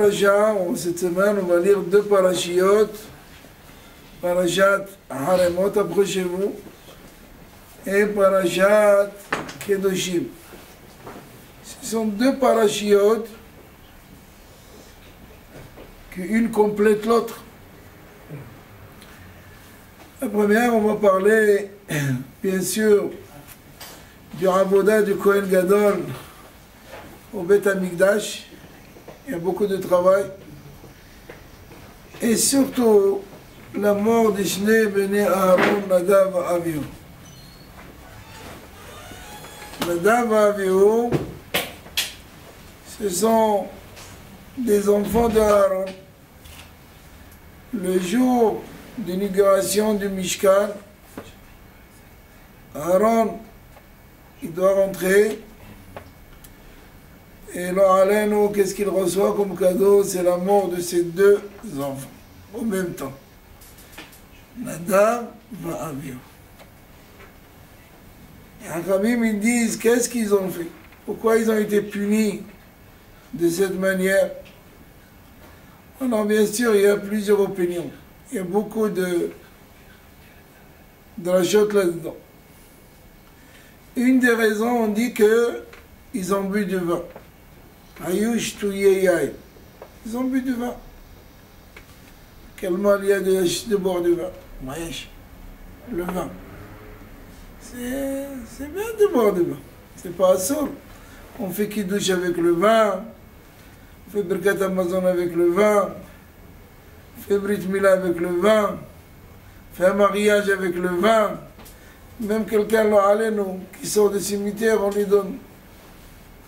parachas, cette semaine, on va lire deux parachiotes. Parashat Haremot, approchez-vous, et Parashat Kedoshim. Ce sont deux parachiotes qu'une complète l'autre. La première, on va parler, bien sûr, du Avoda du Kohen Gadol au Beth Amikdash. Il y a beaucoup de travail. Et surtout, la mort de Shnei Bnei Aaron, Nadav et Avihu. Nadav et Avihu, ce sont des enfants d'Aaron. Le jour d'inauguration du Mishkan, Aaron, il doit rentrer. Et là, qu'est-ce qu'il reçoit comme cadeau? C'est la mort de ses deux enfants, en même temps. Nadav et Avihu. Et Hachamim, ils disent, qu'est-ce qu'ils ont fait? Pourquoi ils ont été punis de cette manière? Alors, bien sûr, il y a plusieurs opinions. Il y a beaucoup de rachotes là-dedans. Une des raisons, on dit qu'ils ont bu du vin. Ayush Tuyeyai. Ils ont bu du vin. Quel mal il y a de boire du vin? Maïch, le vin. C'est bien de boire du vin. C'est pas assourd. On fait kiddush avec le vin. On fait Birkat Amazon avec le vin. On fait Brit Mila avec le vin. On fait un mariage avec le vin. Même quelqu'un qui sort du cimetière, on lui donne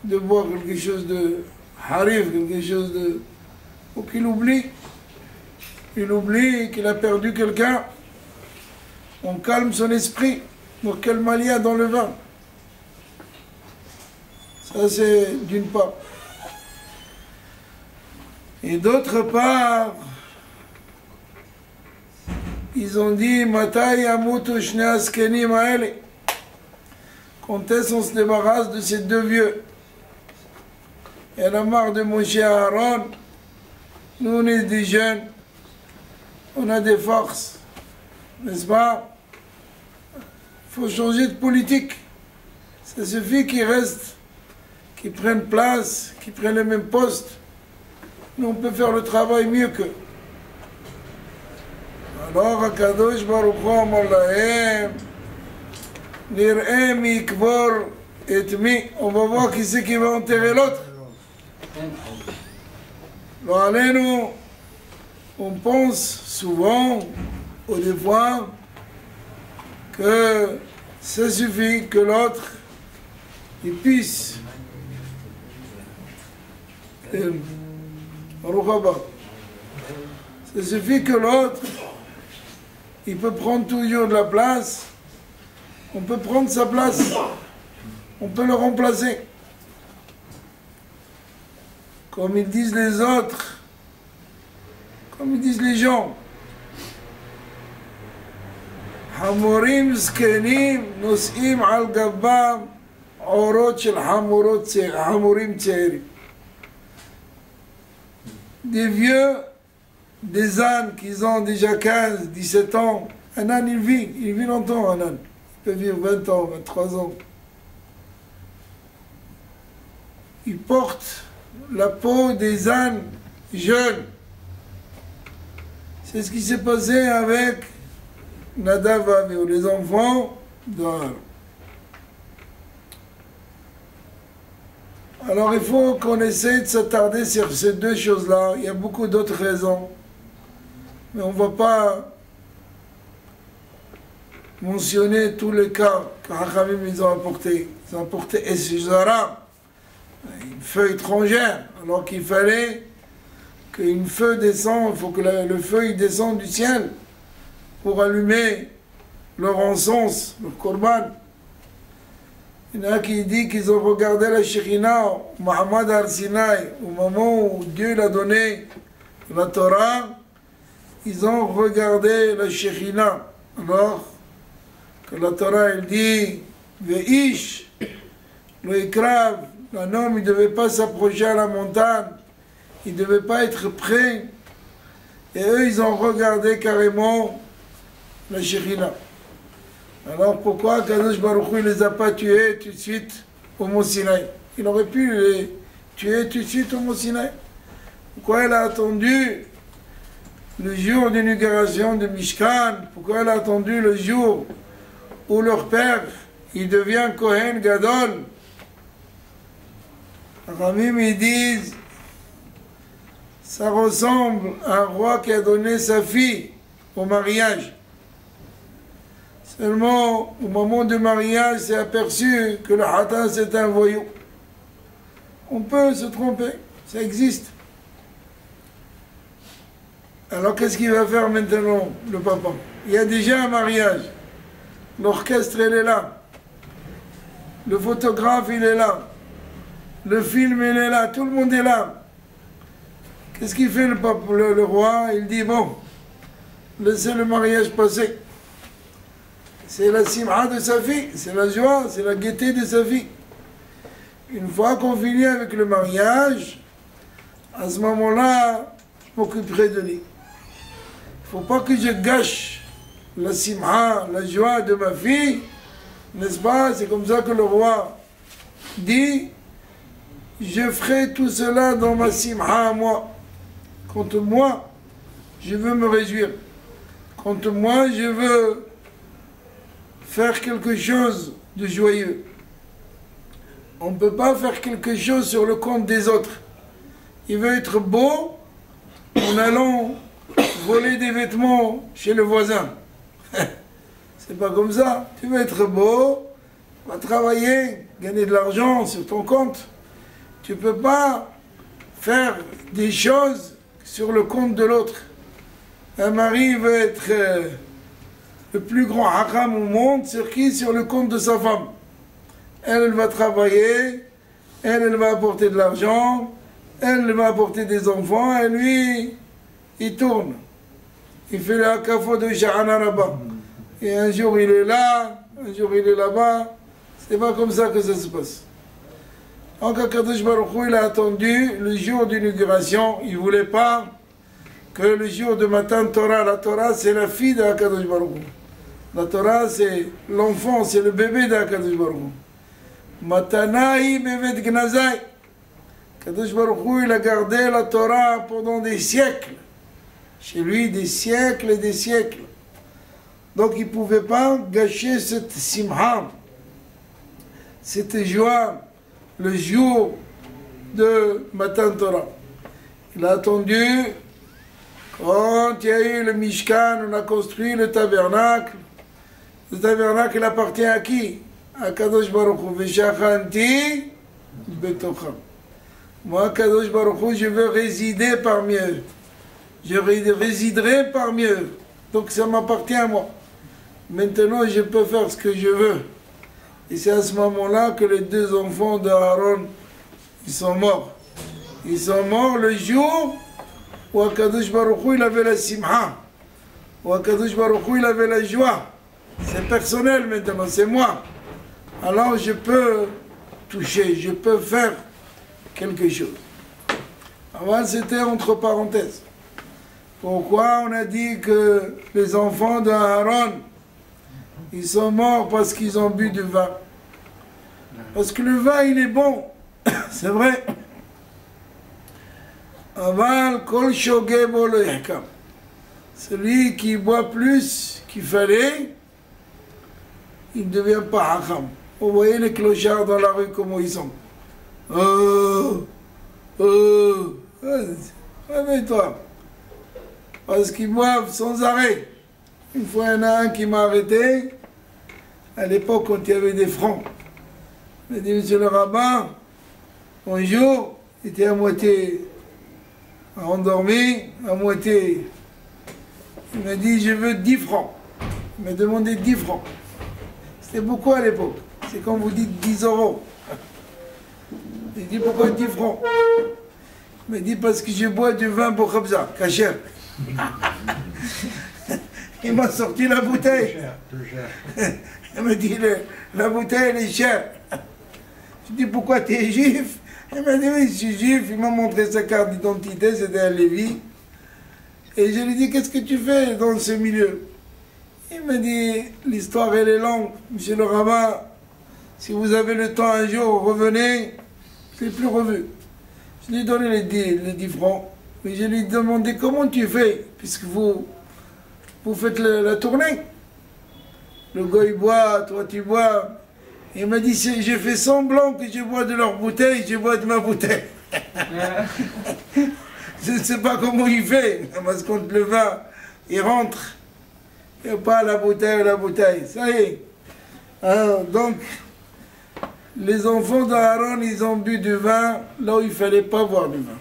de boire quelque chose de harif, quelque chose de... Ou qu'il oublie. Il oublie qu'il a perdu quelqu'un. On calme son esprit. Donc quel mal il y a dans le vin? Ça c'est d'une part. Et d'autre part, ils ont dit Matai Yamutu Shnei Askenim Haele. Quand est-ce qu'on se débarrasse de ces deux vieux? Il y en a marre de Moshe et Aaron. Nous on est des jeunes. On a des forces. N'est-ce pas? Il faut changer de politique. Ça suffit qu'ils restent, qu'ils prennent place, qu'ils prennent les mêmes postes. Nous, on peut faire le travail mieux qu'eux. Alors, Akadosh Baruch Hu amar lahem, nir'eh mi yikvor et mi. On va voir qui c'est qui va enterrer l'autre. Alors, allez-nous, on pense souvent, au des fois, que ça suffit que l'autre il puisse ça suffit que l'autre il peut prendre toujours de la place, on peut prendre sa place, on peut le remplacer comme ils disent les autres, comme ils disent les gens. חמורים זקנים נושאים על גבם עורות של חמורים צעירים. Des vieux, des ânes qui ont déjà 15, 17 ans. Un âne, il vit longtemps, un âne. Il peut vivre 20 ans, 23 ans. Il porte la peau des ânes jeunes. C'est ce qui s'est passé avec Nadav et Avihu, les enfants d'Aaron. Alors il faut qu'on essaie de s'attarder sur ces deux choses-là. Il y a beaucoup d'autres raisons. Mais on ne va pas mentionner tous les cas que Hachamim ils ont apportés. Ils ont apporté Esizara, une feuille étrangère, alors qu'il fallait qu'une feuille descende, il faut que le feu il descende du ciel pour allumer leur encens, leur korban. Il y en a qui disent qu'ils ont regardé la Shekhina, Muhammad al-Sinaï, au moment où Dieu l'a donné la Torah, ils ont regardé la Shekhina. Alors que la Torah elle dit Veish, le Ikrav, un homme il ne devait pas s'approcher à la montagne, ils ne devaient pas être prêts. Et eux, ils ont regardé carrément la Shekhinah. Alors pourquoi Kadosh Baruch Hu ne les a pas tués tout de suite au Mont Sinaï? Il aurait pu les tuer tout de suite au Mont Sinaï. Pourquoi elle a attendu le jour d'inauguration de Mishkan? Pourquoi elle a attendu le jour où leur père, il devient Kohen Gadol? Ramim, ils disent, ça ressemble à un roi qui a donné sa fille au mariage. Seulement, au moment du mariage, c'est aperçu que le Hatan, c'est un voyou. On peut se tromper, ça existe. Alors, qu'est-ce qu'il va faire maintenant, le papa? Il y a déjà un mariage. L'orchestre, il est là. Le photographe, il est là. Le film, il est là. Tout le monde est là. Qu'est-ce qu'il fait le roi? Il dit, bon, laissez le mariage passer. C'est la simha de sa fille, c'est la joie, c'est la gaieté de sa fille. Une fois qu'on finit avec le mariage, à ce moment-là, je m'occuperai de lui. Il ne faut pas que je gâche la simha, la joie de ma fille, n'est-ce pas? C'est comme ça que le roi dit, je ferai tout cela dans ma simha à moi. Quant à moi, je veux me réjouir. Quant à moi, je veux faire quelque chose de joyeux. On ne peut pas faire quelque chose sur le compte des autres. Il veut être beau en allant voler des vêtements chez le voisin. C'est pas comme ça. Tu veux être beau, va travailler, gagner de l'argent sur ton compte. Tu ne peux pas faire des choses sur le compte de l'autre. Un mari veut être le plus grand haram au monde, sur qui? Sur le compte de sa femme. Elle va travailler, elle va apporter de l'argent, elle va apporter des enfants, et lui, il tourne. Il fait le hakafo de Sha'ana là-bas. Et un jour il est là, un jour il est là-bas. C'est pas comme ça que ça se passe. Donc Akadosh Baruch Hu, il a attendu le jour d'inauguration. Il ne voulait pas que le jour de Matan Torah, la Torah c'est la fille d'Akadosh Baruch Hu. La Torah c'est l'enfant, c'est le bébé d'Akadosh Baruch Hu. Matanaï bevet gnazai. Akadosh Baruch Hu, il a gardé la Torah pendant des siècles. Chez lui, des siècles et des siècles. Donc il ne pouvait pas gâcher cette simha, cette joie, le jour de Matan Torah. Il a attendu, quand il y a eu le Mishkan, on a construit le tabernacle. Le tabernacle, il appartient à qui? À Kadosh Baruch Hu. Veshachanti betocham. Moi, Kadosh Baruch Hu, je veux résider parmi eux. Je résiderai parmi eux. Donc ça m'appartient à moi. Maintenant, je peux faire ce que je veux. Et c'est à ce moment-là que les deux enfants d'Aaron, ils sont morts. Ils sont morts le jour où Akadosh Baruch Hu, il avait la simha. Où Akadosh Baruch Hu, il avait la joie. C'est personnel maintenant, c'est moi. Alors je peux toucher, je peux faire quelque chose. Avant, c'était entre parenthèses. Pourquoi on a dit que les enfants d'Aaron, ils sont morts parce qu'ils ont bu du vin? Parce que le vin, il est bon, c'est vrai. Aval kol shogeh bo lo yahkam. Celui qui boit plus qu'il fallait, il ne devient pas hacham. Vous voyez les clochards dans la rue, comment ils sont. Réveille-toi. Parce qu'ils boivent sans arrêt. Une fois, il y en a un qui m'a arrêté, à l'époque, quand il y avait des francs. Il m'a dit, monsieur le rabbin, bonjour. Il était à moitié endormi, à moitié. Il m'a dit, je veux 10 francs. Il m'a demandé 10 francs. C'était beaucoup à l'époque. C'est quand vous dites 10 euros. J'ai dit, pourquoi 10 francs? Il m'a dit, parce que je bois du vin pour Khabza, Kacher. Il m'a sorti la bouteille. Il m'a dit, la bouteille, elle est chère. Je dis, pourquoi tu es juif? Il m'a dit, oui, je suis juif. Il m'a montré sa carte d'identité, c'était un Lévi. Et je lui ai dit, qu'est-ce que tu fais dans ce milieu? Il m'a dit, l'histoire elle est longue, monsieur le rabbin, si vous avez le temps un jour, revenez. Je ne l'ai plus revu. Je lui ai donné les 10 francs. Mais je lui ai demandé comment tu fais, puisque vous faites la tournée. Le gars il boit, toi tu bois. Il m'a dit, j'ai fait semblant que je bois de leur bouteille, je bois de ma bouteille. Je ne sais pas comment il fait, parce qu'on le vin, il rentre. Il n'y a pas la bouteille, ça y est. Alors, donc, les enfants d'Aaron, ils ont bu du vin là où il ne fallait pas boire du vin.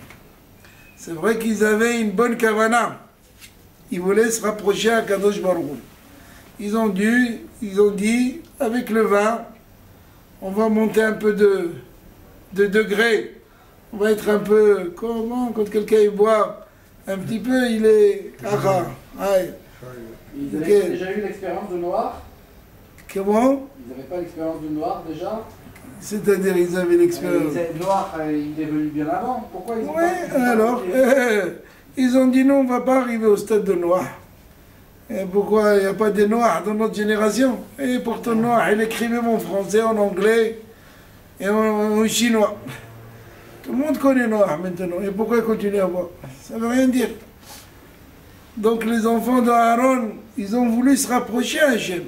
C'est vrai qu'ils avaient une bonne kavana. Ils voulaient se rapprocher à Kadosh Baruch Hu. Ils ont dit, avec le vin, on va monter un peu de degré. On va être un peu, comment, quand quelqu'un boit un petit peu, il est... Ils avaient déjà eu l'expérience de noir? Comment? Ils n'avaient pas l'expérience de noir déjà? C'est-à-dire, ils avaient l'expérience. Noir, il est venu bien avant. Pourquoi ils ont pas... Oui, alors, ils ont dit non, on ne va pas arriver au stade de noir. Et pourquoi il n'y a pas de noirs dans notre génération? Et pourtant, noir, il écrit même en français, en anglais et en chinois. Tout le monde connaît noir maintenant. Et pourquoi continuer à boire? Ça ne veut rien dire. Donc les enfants d'Aaron, ils ont voulu se rapprocher à Hachem.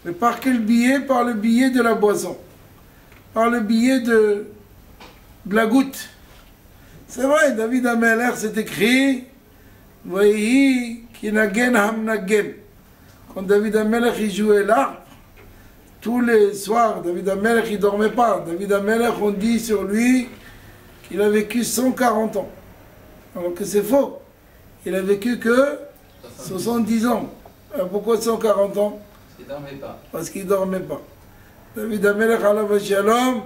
Mais par quel biais? Par le biais de la boisson. Par le biais de la goutte. C'est vrai, David Ameller, c'est écrit, voyez, Kinagen Hamnagen. Quand David Ameller il jouait l'harpe, tous les soirs, David Ameller il ne dormait pas. David Ameller, on dit sur lui qu'il a vécu 140 ans. Alors que c'est faux. Il a vécu que 70 ans. Alors pourquoi 140 ans? Parce qu'il ne dormait pas. Parce qu'il ne dormait pas. David Amelech alav shalom,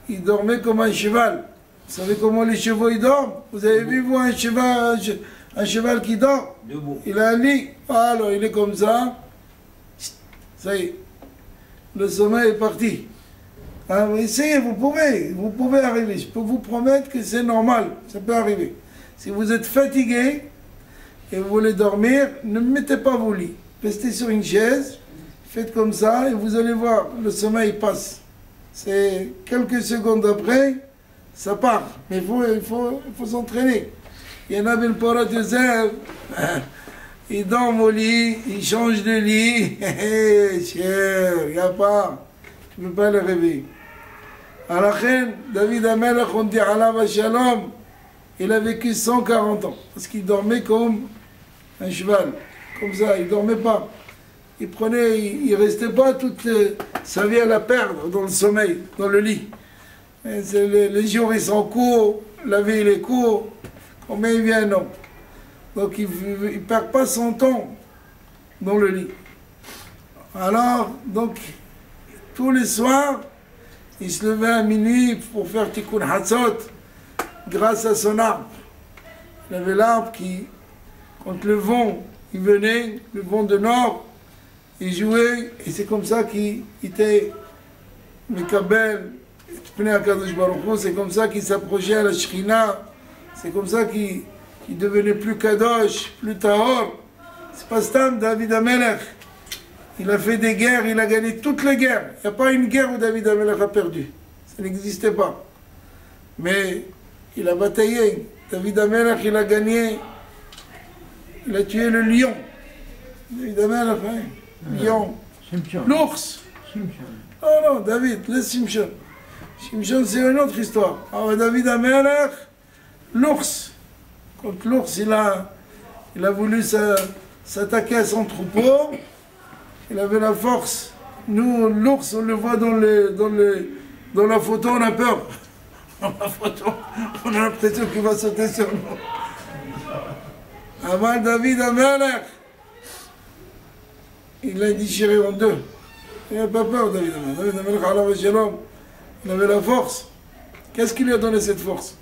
il dormait comme un cheval. Vous savez comment les chevaux ils dorment? Vous avez vu vous un cheval qui dort? Debout. Il a un lit. Alors il est comme ça. Ça y est. Le sommeil est parti. Alors, essayez, vous pouvez arriver. Je peux vous promettre que c'est normal. Ça peut arriver. Si vous êtes fatigué et vous voulez dormir, ne mettez pas vos lits. Restez sur une chaise, faites comme ça et vous allez voir, le sommeil passe. C'est quelques secondes après, ça part. Mais il faut s'entraîner. Il y en a Ben Porat Yosef, il dort au lit, il change de lit. Cher, il n'y a pas. Tu ne peux pas le réveiller. À la fin, David Amelech, on dit Alav Shalom, il a vécu 140 ans, parce qu'il dormait comme un cheval, comme ça, il ne dormait pas. Il restait pas toute sa vie à la perdre dans le sommeil, dans le lit. Les jours ils sont courts, la vie il est court, combien il vient non. Donc il ne perd pas son temps dans le lit. Alors, donc, tous les soirs, il se levait à minuit pour faire Tikkun Hatzot, grâce à son arbre. Il avait l'arbre qui, quand le vent il venait, le vent de nord, il jouait, et c'est comme ça qu'il était Mekabel, c'est comme ça qu'il s'approchait à la Shekhinah, c'est comme ça qu'il devenait plus Kadosh, plus Tahor. C'est pas Stam, David Amelech. Il a fait des guerres, il a gagné toutes les guerres. Il n'y a pas une guerre où David Amelech a perdu. Ça n'existait pas. Mais il a bataillé. David Amelech, il a gagné. Il a tué le lion. David Amelech, hein? Lion. L'ours. Oh non, David, laisse Shimshon. Shimshon, c'est une autre histoire. Alors David Amelech, l'ours. Quand l'ours, il a voulu s'attaquer à son troupeau, il avait la force. Nous, l'ours, on le voit dans la photo, on a peur. Dans la photo, on a l'impression qu'il va sauter sur nous. Avant David Amelech, il l'a déchiré en deux. Il n'a pas peur, David Amelech. David Amelech, alav shalom, il avait la force. Qu'est-ce qui lui a donné cette force?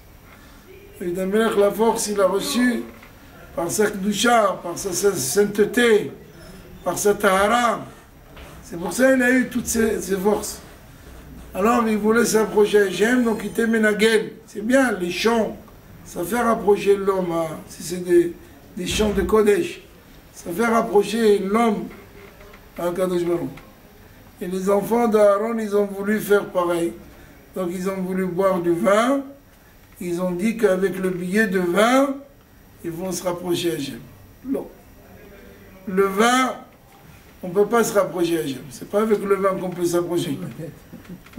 David Amelech, la force, il a reçu par sa kedusha, par sa sainteté, par sa tahara. C'est pour ça qu'il a eu toutes ces forces. Alors il voulait s'approcher à Hachem, donc il était Menagel. C'est bien, les chants, ça fait rapprocher l'homme, hein. Si c'est des chants de Kodesh, ça fait rapprocher l'homme à Kadosh Baruch. Et les enfants d'Aaron, ils ont voulu faire pareil. Donc ils ont voulu boire du vin. Ils ont dit qu'avec le billet de vin, ils vont se rapprocher à Hachem. Non. Le vin, on ne peut pas se rapprocher à Hachem. Ce n'est pas avec le vin qu'on peut s'approcher.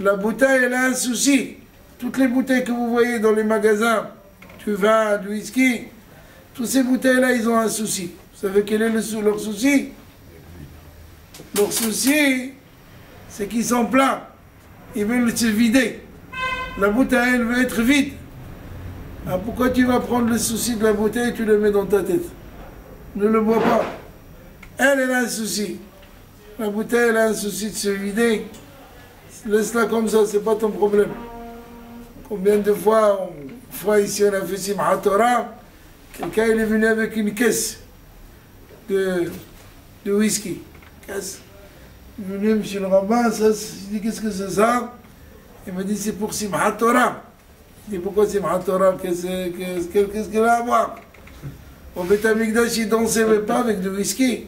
La bouteille, elle a un souci. Toutes les bouteilles que vous voyez dans les magasins, du vin, du whisky, toutes ces bouteilles-là, ils ont un souci. Vous savez quel est leur souci? Leur souci, c'est qu'ils sont pleins. Ils veulent se vider. La bouteille, elle veut être vide. Alors pourquoi tu vas prendre le souci de la bouteille et tu le mets dans ta tête? Ne le bois pas. Elle a un souci. La bouteille, elle a un souci de se vider. Laisse-la comme ça, c'est pas ton problème. Combien de fois, ici, on a fait Simchat Torah, quelqu'un il est venu avec une caisse de whisky. Caisse. Il est venu, monsieur le rabbin, ça, je dis, qu'est-ce que c'est ça? Il m'a dit, c'est pour Simchat Torah. Je dis, pourquoi Simchat Torah? Qu'est-ce qu'elle a à voir? Au Beth Amikdash, il dansait, mais pas avec du whisky.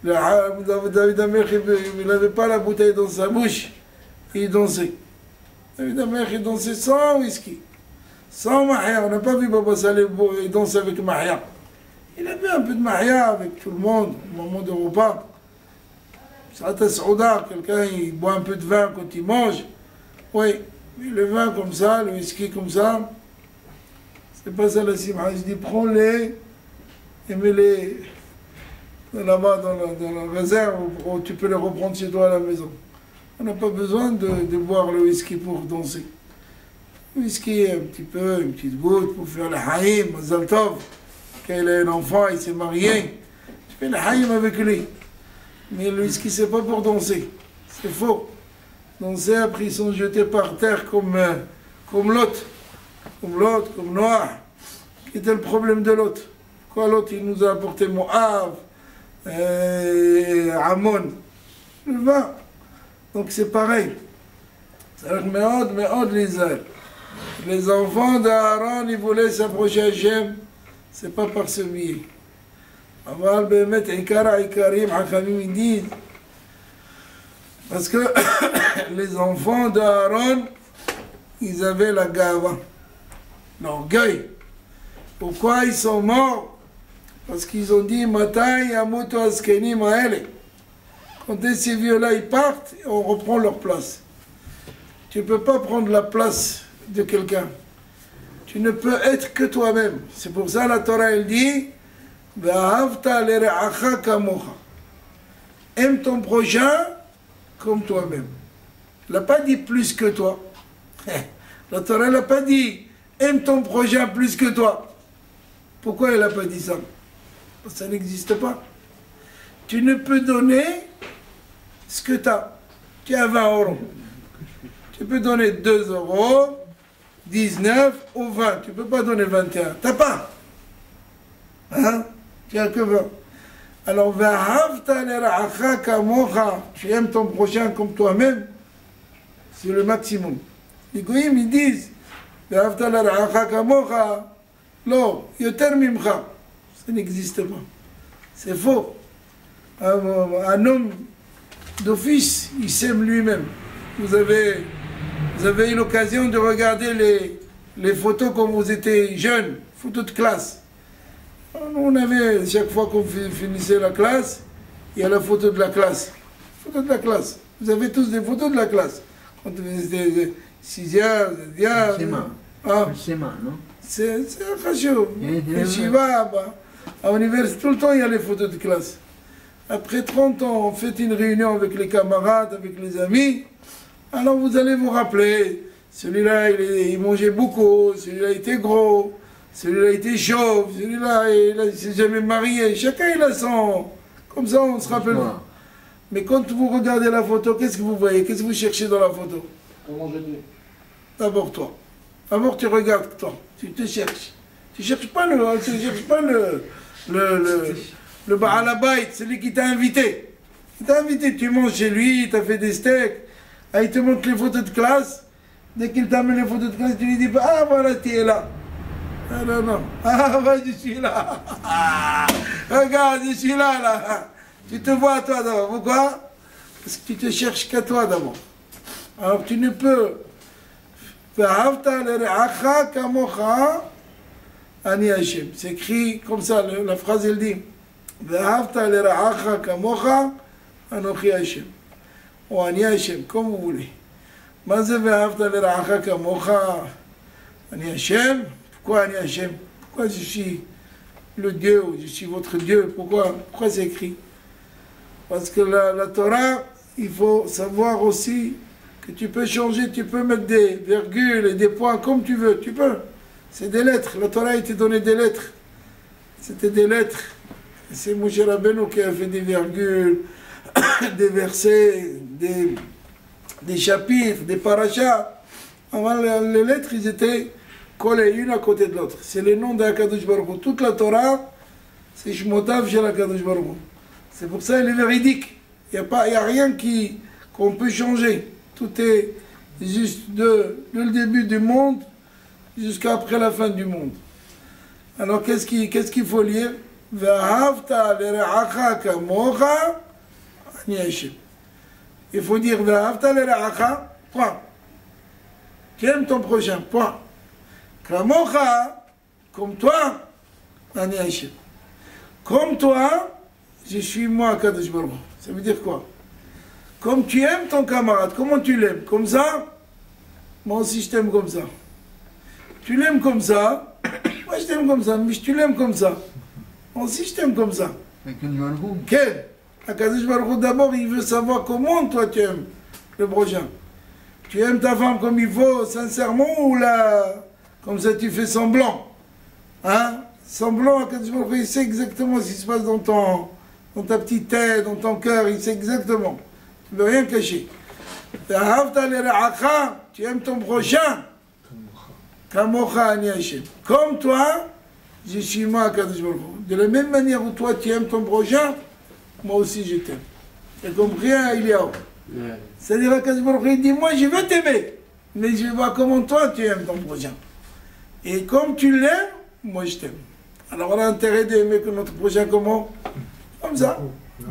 David Amelch, il n'avait pas la bouteille dans sa bouche. Il dansait. David Amelch, il dansait sans whisky. Sans mahia. On n'a pas vu Baba Saleh danser avec mahia. Il a bu un peu de mahia avec tout le monde, au moment de repas. Salat Saouda, quelqu'un il boit un peu de vin quand il mange. Oui, mais le vin comme ça, le whisky comme ça, c'est pas ça la simha. Je dis prends-les et mets-les là-bas dans la réserve où tu peux les reprendre chez toi à la maison. On n'a pas besoin de boire le whisky pour danser. Le whisky, un petit peu, une petite goutte pour faire le haïm, Mazal Tov. Quand il a un enfant, il s'est marié, tu fais le haïm avec lui. Mais le whisky, c'est pas pour danser. C'est faux. Danser, après ils sont jetés par terre comme l'autre. Comme l'autre, comme Noah. Qui était le problème de l'autre? Quoi l'autre? Il nous a apporté Moab, Ammon. Le vin. Donc c'est pareil. Les enfants d'Aaron, ils voulaient s'approcher à Hachem. C'est pas par ce biais. Aval Bemet Ikara Ikarim Hakamim ils disent parce que les enfants d'Aaron, ils avaient la gava, l'orgueil. Pourquoi ils sont morts? Parce qu'ils ont dit Matai Yamutu Askeni Maele. Quand ces vieux-là ils partent, on reprend leur place. Tu ne peux pas prendre la place de quelqu'un. Tu ne peux être que toi-même. C'est pour ça la Torah elle dit aime ton prochain comme toi-même. Elle n'a pas dit plus que toi. La Torah n'a pas dit aime ton prochain plus que toi. Pourquoi elle n'a pas dit ça? Parce que ça n'existe pas. Tu ne peux donner ce que tu as. Tu as 20 euros. Tu peux donner 2 euros, 19 ou 20. Tu ne peux pas donner 21. Tu n'as pas. Hein? Tu n'as que 20. Alors, tu aimes ton prochain comme toi-même, c'est le maximum. Les goyim, ils disent, ça n'existe pas. C'est faux. Un homme d'office, il s'aime lui-même. Vous avez eu l'occasion de regarder les photos quand vous étiez jeune, photos de classe. On avait, chaque fois qu'on finissait la classe, il y a la photo de la classe. Photo de la classe. Vous avez tous des photos de la classe. Quand vous étiez 6e, 7e. Schéma, non? C'est un cachot. À l'université, tout le temps, il y a les photos de classe. Après 30 ans, on fait une réunion avec les camarades, avec les amis. Alors vous allez vous rappeler, celui-là, il mangeait beaucoup, celui-là, il était gros. Celui-là était chauve, celui-là il ne s'est jamais marié. Chacun il a son... Comme ça on se rappelle. Mais quand vous regardez la photo, qu'est-ce que vous voyez? Qu'est-ce que vous cherchez dans la photo? Comment je dis? D'abord toi. D'abord tu regardes toi. Tu te cherches. Tu ne cherches pas le Baal Habayit, celui qui t'a invité. Il t'a invité, tu manges chez lui, il t'a fait des steaks. Ah, il te montre les photos de classe. Dès qu'il t'amène les photos de classe, tu lui dis ah voilà, tu es là. Ah non, non. Ah ouais, je suis là. Regarde, je suis là, là. Tu te vois à toi d'abord. Pourquoi? Parce que tu te cherches qu'à toi d'abord. Alors tu ne peux. C'est écrit comme ça, la phrase elle dit ou Ani Hashem, comme vous voulez. Ani Hashem, pourquoi Ani Hashem? Pourquoi je suis le Dieu, je suis votre Dieu? Pourquoi c'est écrit? Parce que la Torah, il faut savoir aussi que tu peux changer, tu peux mettre des virgules et des points comme tu veux, tu peux. C'est des lettres, la Torah a été donnée des lettres. C'était des lettres. C'est Moshe Rabbeinu qui a fait des virgules, des versets, des chapitres, des parachas. Avant, les lettres, ils étaient collées une à côté de l'autre. C'est le nom d'Akadosh Baruch Hu. Toute la Torah, c'est Shmotav Shel Akadosh Baruch Hu. C'est pour ça qu'elle est véridique. Il n'y a rien qu'on peut changer. Tout est juste de le début du monde jusqu'à après la fin du monde. Alors qu'est-ce qu'il faut lire? Ve'ahavta le're'acha kamocha ani Hashem. Il faut dire ve'ahavta le're'acha, point. Tu aimes ton prochain, point. Kamocha, comme toi, ani Hashem. Comme toi, je suis moi, Kadosh Baruch Hu. Ça veut dire quoi? Comme tu aimes ton camarade, comment tu l'aimes? Comme ça? Moi aussi je t'aime comme ça. Tu l'aimes comme ça? Moi je t'aime comme ça, mais tu l'aimes comme ça. Moi aussi je t'aime comme ça. Quel? Akadosh Baruch Hu d'abord il veut savoir comment toi tu aimes le prochain. Tu aimes ta femme comme il faut, sincèrement, ou là, comme ça tu fais semblant? Hein? Semblant, Akadosh Baruch Hu il sait exactement ce qui se passe dans ta petite tête, dans ton cœur, il sait exactement. Tu ne veux rien cacher. Tu aimes ton prochain. Comme toi, je suis moi, Kadosh Baruch Hu. De la même manière où toi tu aimes ton prochain, moi aussi je t'aime. Tu as compris, hein, Eliaou? C'est-à-dire, Kadosh Baruch Hu, il dit, moi je veux t'aimer, mais je vois comment toi tu aimes ton prochain. Et comme tu l'aimes, moi je t'aime. Alors on a intérêt d'aimer que notre prochain comment? Comme ça.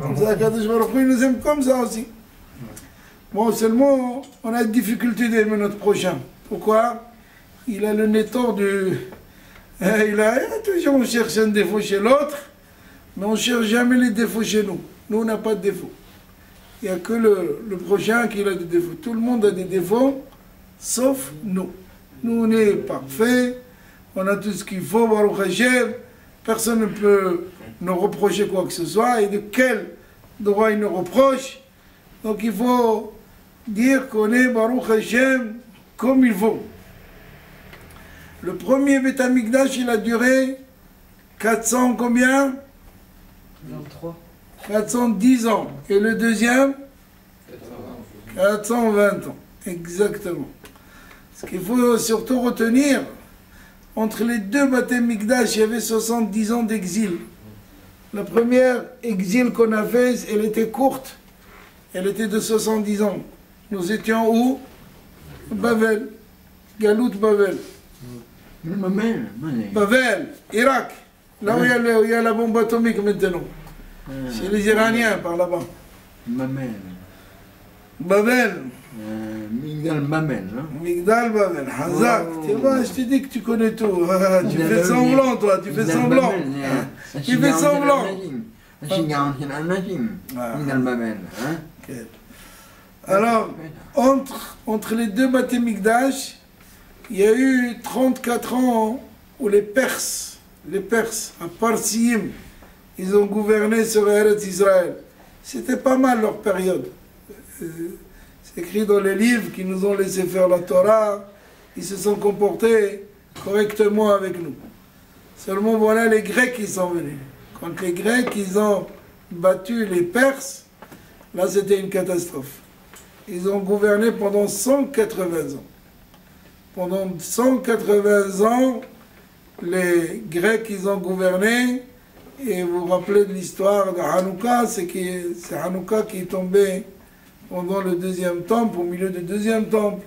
Comme ça, Kadosh Baruch Hu, il nous aime comme ça aussi. Bon, seulement, on a une difficulté d'aimer notre prochain. Pourquoi? Il a le nez tordu. Toujours on cherche un défaut chez l'autre, mais on ne cherche jamais les défauts chez nous. Nous, on n'a pas de défaut. Il n'y a que le prochain qui a des défauts. Tout le monde a des défauts, sauf nous. Nous, on est parfaits, on a tout ce qu'il faut, Baruch Hashem. Personne ne peut nous reprocher quoi que ce soit. Et de quel droit il nous reproche? Donc il faut dire qu'on est Baruch Hashem comme il faut. Le premier Beth Amikdash, il a duré 400 combien? 23. 410 ans. Et le deuxième? 420 ans. Exactement. Ce qu'il faut surtout retenir, entre les deux Beth Amikdash, il y avait 70 ans d'exil. La première exil qu'on a fait, elle était courte. Elle était de 70 ans. Nous étions où? Bavel. Galout Bavel. Bavel, Irak. Là où il y a la bombe atomique maintenant. Chez les Iraniens, par là-bas. Bavel. Migdal Babel, non? Migdal Bavel, Hazak. Tu vois, je te dis que tu connais tout. Tu fais semblant, toi, tu fais semblant. Tu fais semblant. Alors, entre les deux Beth Amikdash, il y a eu 34 ans où les Perses, à Parsiim, ils ont gouverné sur Eretz Israël. C'était pas mal leur période. C'est écrit dans les livres qui nous ont laissé faire la Torah. Ils se sont comportés correctement avec nous. Seulement voilà les Grecs qui sont venus. Quand les Grecs ils ont battu les Perses, là c'était une catastrophe. Ils ont gouverné pendant 180 ans. Pendant 180 ans, les Grecs ils ont gouverné. Et vous vous rappelez de l'histoire de Hanouka, c'est Hanouka qui est tombé pendant le deuxième temple, au milieu du deuxième temple.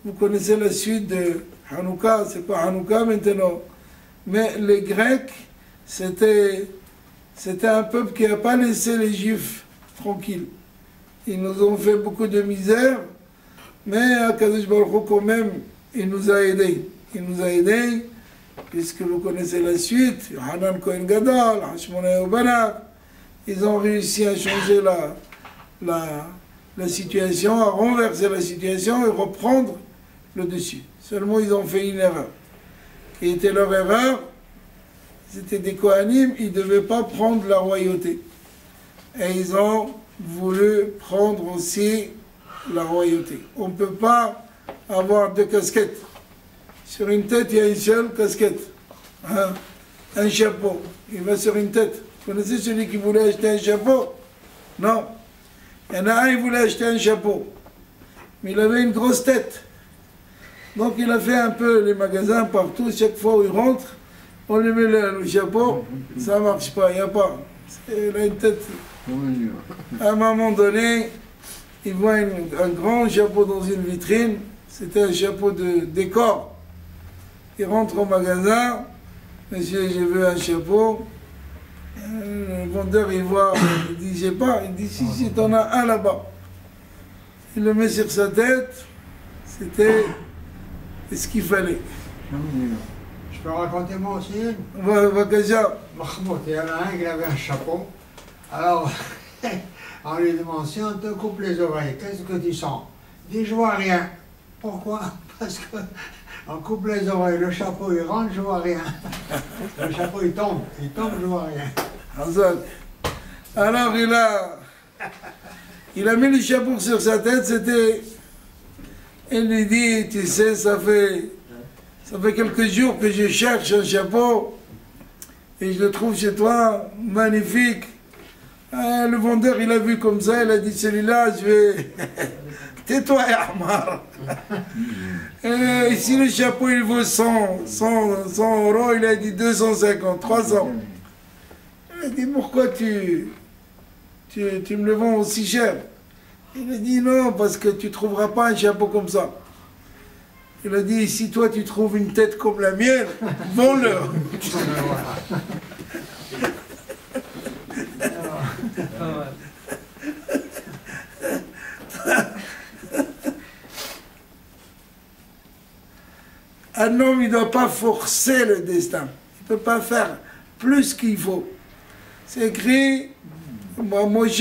Vous connaissez la suite de Hanouka, c'est pas Hanouka maintenant. Mais les Grecs, c'était un peuple qui n'a pas laissé les Juifs tranquilles. Ils nous ont fait beaucoup de misère, mais Akadosh Baruch Hu, quand même, il nous a aidés. Il nous a aidés, puisque vous connaissez la suite, Hanan Kohen Gadol, Hashmona Yobanak, ils ont réussi à changer la situation, à renverser la situation et reprendre le dessus. Seulement, ils ont fait une erreur. Qui était leur erreur? C'était des Kohanim, ils ne devaient pas prendre la royauté. Et ils ont voulu prendre aussi la royauté. On ne peut pas avoir deux casquettes. Sur une tête, il y a une seule casquette. Hein? Un chapeau. Il va sur une tête. Vous connaissez celui qui voulait acheter un chapeau? Non. Il y en a un, il voulait acheter un chapeau. Mais il avait une grosse tête. Donc il a fait un peu les magasins partout. Chaque fois où il rentre, on lui met le chapeau. Ça ne marche pas, il n'y a pas. Il a une tête. À un moment donné, il voit un grand chapeau dans une vitrine. C'était un chapeau de décor. Il rentre au magasin. Monsieur, je veux un chapeau. Le vendeur, il voit, il dit, j'ai pas. Il dit, si, t'en as un là-bas. Il le met sur sa tête. C'était ce qu'il fallait. Je peux raconter moi aussi une? Vakaja. Mahmoud, il y en a un qui avait un chapeau. Alors, on lui demande, si on te coupe les oreilles, qu'est-ce que tu sens? Il dit, je vois rien. Pourquoi? Parce que on coupe les oreilles, le chapeau il rentre, je vois rien. Le chapeau il tombe, je vois rien. Alors il a mis le chapeau sur sa tête, c'était... Il lui dit, tu sais, ça fait quelques jours que je cherche un chapeau et je le trouve chez toi, magnifique. Le vendeur, il a vu comme ça, il a dit, celui-là, je vais... Tais-toi, Ahmar. Et si le chapeau, il vaut 100 euros, il a dit 250, 300. Il a dit, pourquoi tu me le vends aussi cher? Il a dit, non, parce que tu ne trouveras pas un chapeau comme ça. Il a dit, si toi, tu trouves une tête comme la mienne, vends-le. Un homme, il ne doit pas forcer le destin. Il ne peut pas faire plus qu'il faut. C'est écrit, Moshe,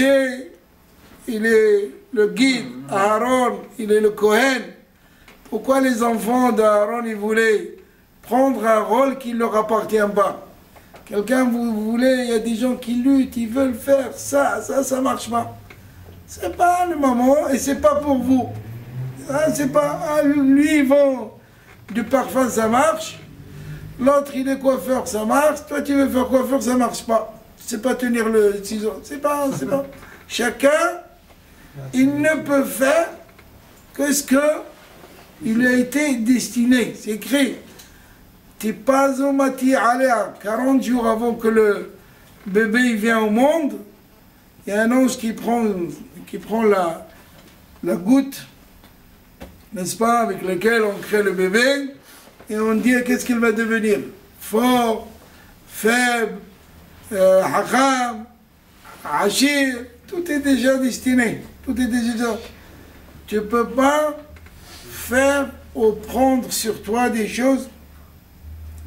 il est le guide, Aaron, il est le Kohen. Pourquoi les enfants d'Aaron, ils voulaient prendre un rôle qui ne leur appartient pas? Quelqu'un, vous voulez, il y a des gens qui luttent, ils veulent faire ça ne marche pas. C'est pas le moment et c'est pas pour vous. C'est pas, lui, ils vont... Du parfum, ça marche. L'autre, il est coiffeur, ça marche. Toi, tu veux faire coiffeur, ça marche pas. Tu sais pas tenir le ciseau. C'est pas. Chacun, il ne peut faire que ce que il a été destiné. C'est écrit. T'es pas au mati aléa. 40 jours avant que le bébé il vient au monde, il y a un ange qui prend la goutte, n'est-ce pas, avec lequel on crée le bébé, et on dit qu'est-ce qu'il va devenir. Fort, faible, hakam, achir, tout est déjà destiné. Tout est déjà... Tu ne peux pas faire ou prendre sur toi des choses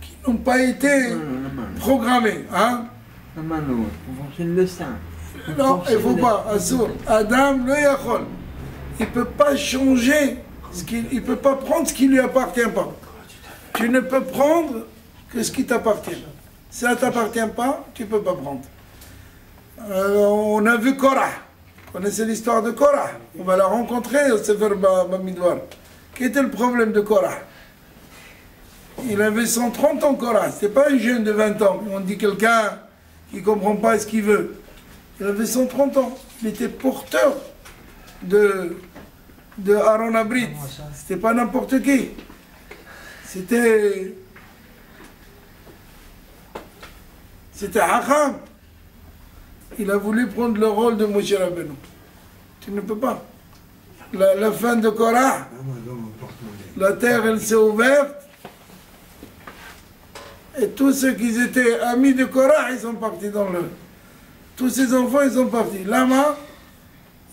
qui n'ont pas été programmées. Hein? C'est le destin. Non, il ne faut pas. Adam, le yachol. Il ne peut pas changer, il ne peut pas prendre ce qui ne lui appartient pas. Tu ne peux prendre que ce qui t'appartient. Si ça ne t'appartient pas, tu ne peux pas prendre. On a vu Korah. Vous connaissez l'histoire de Korah? On va la rencontrer au Sefer Bamidbar. Quel était le problème de Korah? Il avait 130 ans, Korah. Ce n'était pas un jeune de 20 ans. On dit quelqu'un qui ne comprend pas ce qu'il veut. Il avait 130 ans. Il était porteur de Aaron Abrit. C'était pas n'importe qui. C'était Hacham. Il a voulu prendre le rôle de Moshe Rabbeinu. Tu ne peux pas. la fin de Korah, la terre elle s'est ouverte, et tous ceux qui étaient amis de Korah, ils sont partis dans le... Tous ces enfants, ils sont partis. Lama,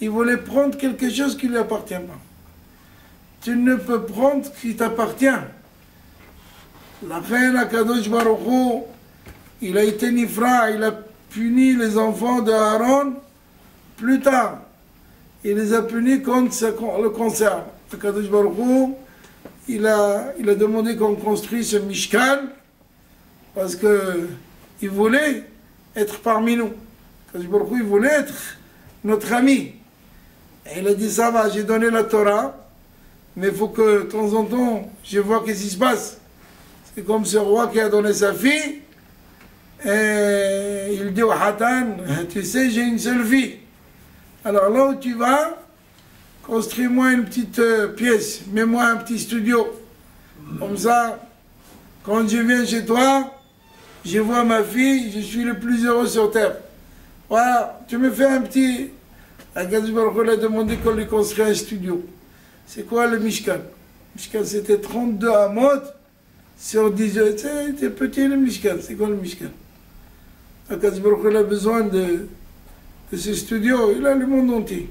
il voulait prendre quelque chose qui ne lui appartient pas. Tu ne peux prendre ce qui t'appartient. La reine Akadosh Baruch Hu, il a été nifra, il a puni les enfants de Aaron plus tard. Il les a punis quand ça le concerne. Akadosh Baruch Hu, il a demandé qu'on construise ce Mishkan parce qu'il voulait être parmi nous. Akadosh Baruch Hu, il voulait être notre ami. Et il a dit, ça va, j'ai donné la Torah, mais il faut que de temps en temps, je vois qu'est-ce qui se passe. C'est comme ce roi qui a donné sa fille, et il dit au Hatan, tu sais, j'ai une seule fille. Alors là où tu vas, construis-moi une petite pièce, mets-moi un petit studio. Comme ça, quand je viens chez toi, je vois ma fille, je suis le plus heureux sur terre. Voilà, tu me fais un petit... Akadosh Baruch Hu a demandé qu'on lui construise un studio. C'est quoi le Mishkan? Le Mishkan, c'était 32 amot sur 18. C'était petit le Mishkan. C'est quoi le Mishkan? Akadosh Baruch Hu a besoin de ce studio. Il a le monde entier.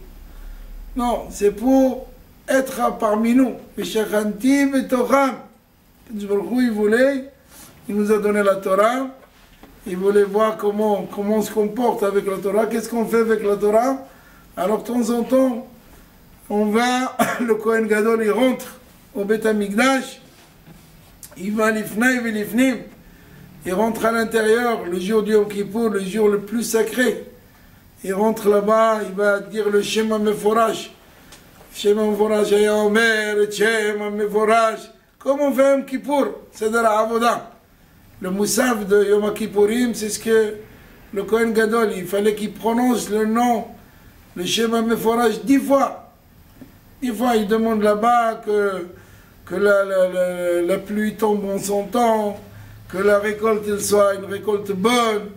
Non, c'est pour être parmi nous. Veshachanti betocham. Akadosh Baruch Hu, il voulait, il nous a donné la Torah. Il voulait voir comment on se comporte avec la Torah. Qu'est-ce qu'on fait avec la Torah? Alors, de temps en temps, on va, le Kohen Gadol, il rentre au Beth Amikdash, il va à l'Ifnaï et l'Ifnim, il rentre à l'intérieur, le jour du Yom Kippour, le jour le plus sacré. Il rentre là-bas, il va dire le Shema Meforash. Shema Meforash, Aya Omer, Shema Meforash. Comme on fait un Kippour, c'est de la Avoda. Le Moussaf de Yom Kippourim, c'est ce que le Kohen Gadol, il fallait qu'il prononce le nom, le Shema Meforash 10 fois. 10 fois, il demande là-bas que la pluie tombe en son temps, que la récolte elle soit une récolte bonne,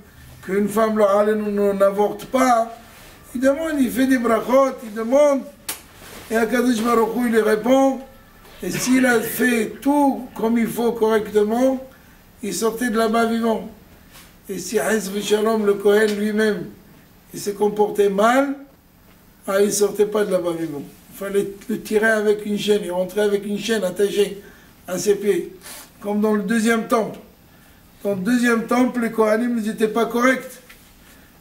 qu'une femme n'avorte pas. Il demande, il fait des brachot, il demande, et Akadosh Baruch Hu, il lui répond, et s'il a fait tout comme il faut correctement, il sortait de là-bas vivant. Et si Hezv Shalom, le Kohen lui-même, il s'est comporté mal, il ne sortait pas de là-bas vivant. Il fallait le tirer avec une chaîne, il rentrait avec une chaîne attachée à ses pieds, comme dans le deuxième temple. Dans le deuxième temple, les Kohanim n'étaient pas corrects.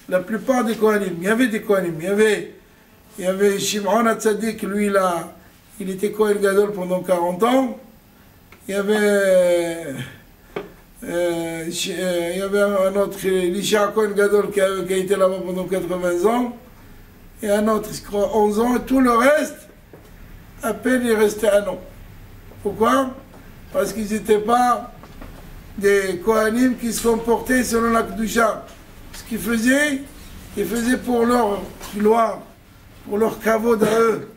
La plupart des Kohanim, il y avait des Kohanim, il y avait Shimon HaTzadik, lui là, il était Kohen Gadol pendant 40 ans. Il y avait un autre, Elisha Kohen Gadol, qui a été là-bas pendant 80 ans. Et un autre, je crois, 11 ans. Et tout le reste, à peine il restait un an. Pourquoi? Parce qu'ils n'étaient pas des Kohanim qui se comportaient selon la Kedusha. Ce qu'ils faisaient, ils faisaient pour leur gloire, pour leur kavod à eux,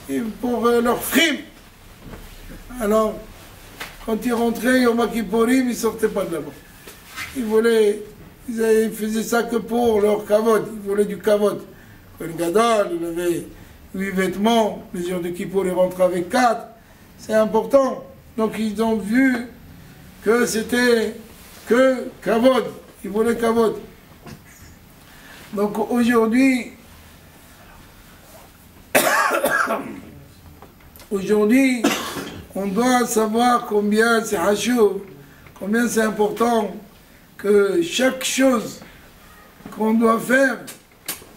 et pour leur frime. Alors, quand ils rentraient au Kippourim, ils ne sortaient pas de là-bas. Ils faisaient ça que pour leur kavod, ils voulaient du kavod. Kohen Gadol, il avait 8 vêtements, les jours de Kippour, il rentrait avec 4. C'est important. Donc ils ont vu que c'était que kavod, ils voulaient kavod. Donc aujourd'hui, on doit savoir combien c'est hachou, combien c'est important que chaque chose qu'on doit faire,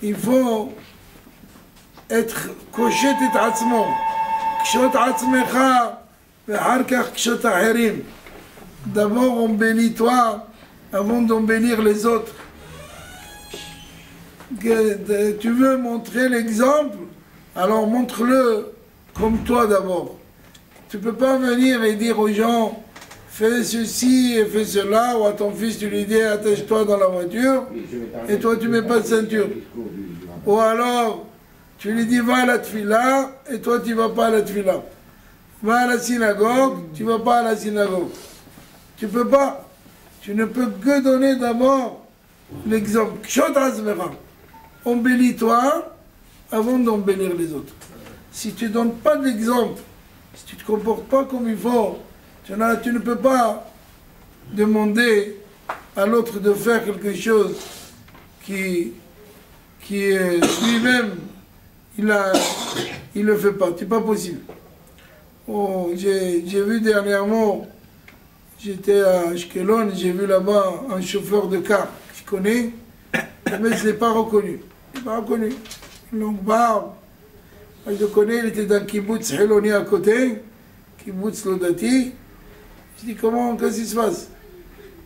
il faut être coché et atzmo. Kshot atzmecha, ve'harkach kshot aherim. D'abord, embellis-toi avant d'embellir les autres. Tu veux montrer l'exemple, alors montre-le comme toi d'abord. Tu ne peux pas venir et dire aux gens, fais ceci et fais cela, ou à ton fils tu lui dis, attache-toi dans la voiture, et toi tu ne mets pas de ceinture. Ou alors, tu lui dis, va à la tfila, et toi tu ne vas pas à la tfila. Va à la synagogue, tu ne vas pas à la synagogue. Tu peux pas. Tu ne peux que donner d'abord l'exemple. Embellis-toi avant d'embellir les autres. si tu ne donnes pas d'exemple, si tu ne te comportes pas comme il faut, tu ne peux pas demander à l'autre de faire quelque chose qui lui-même, il le fait pas. C'est pas possible. Oh, j'ai vu dernièrement, j'étais à Ashkelon, j'ai vu là-bas un chauffeur de car, je connais, mais je ne l'ai pas reconnu. Je l'ai pas reconnu. Une longue barbe. Moi, je le connais, il était dans Kibbutz Heloni à côté, Kibbutz Lodati. Je dis, qu'est-ce qui se passe?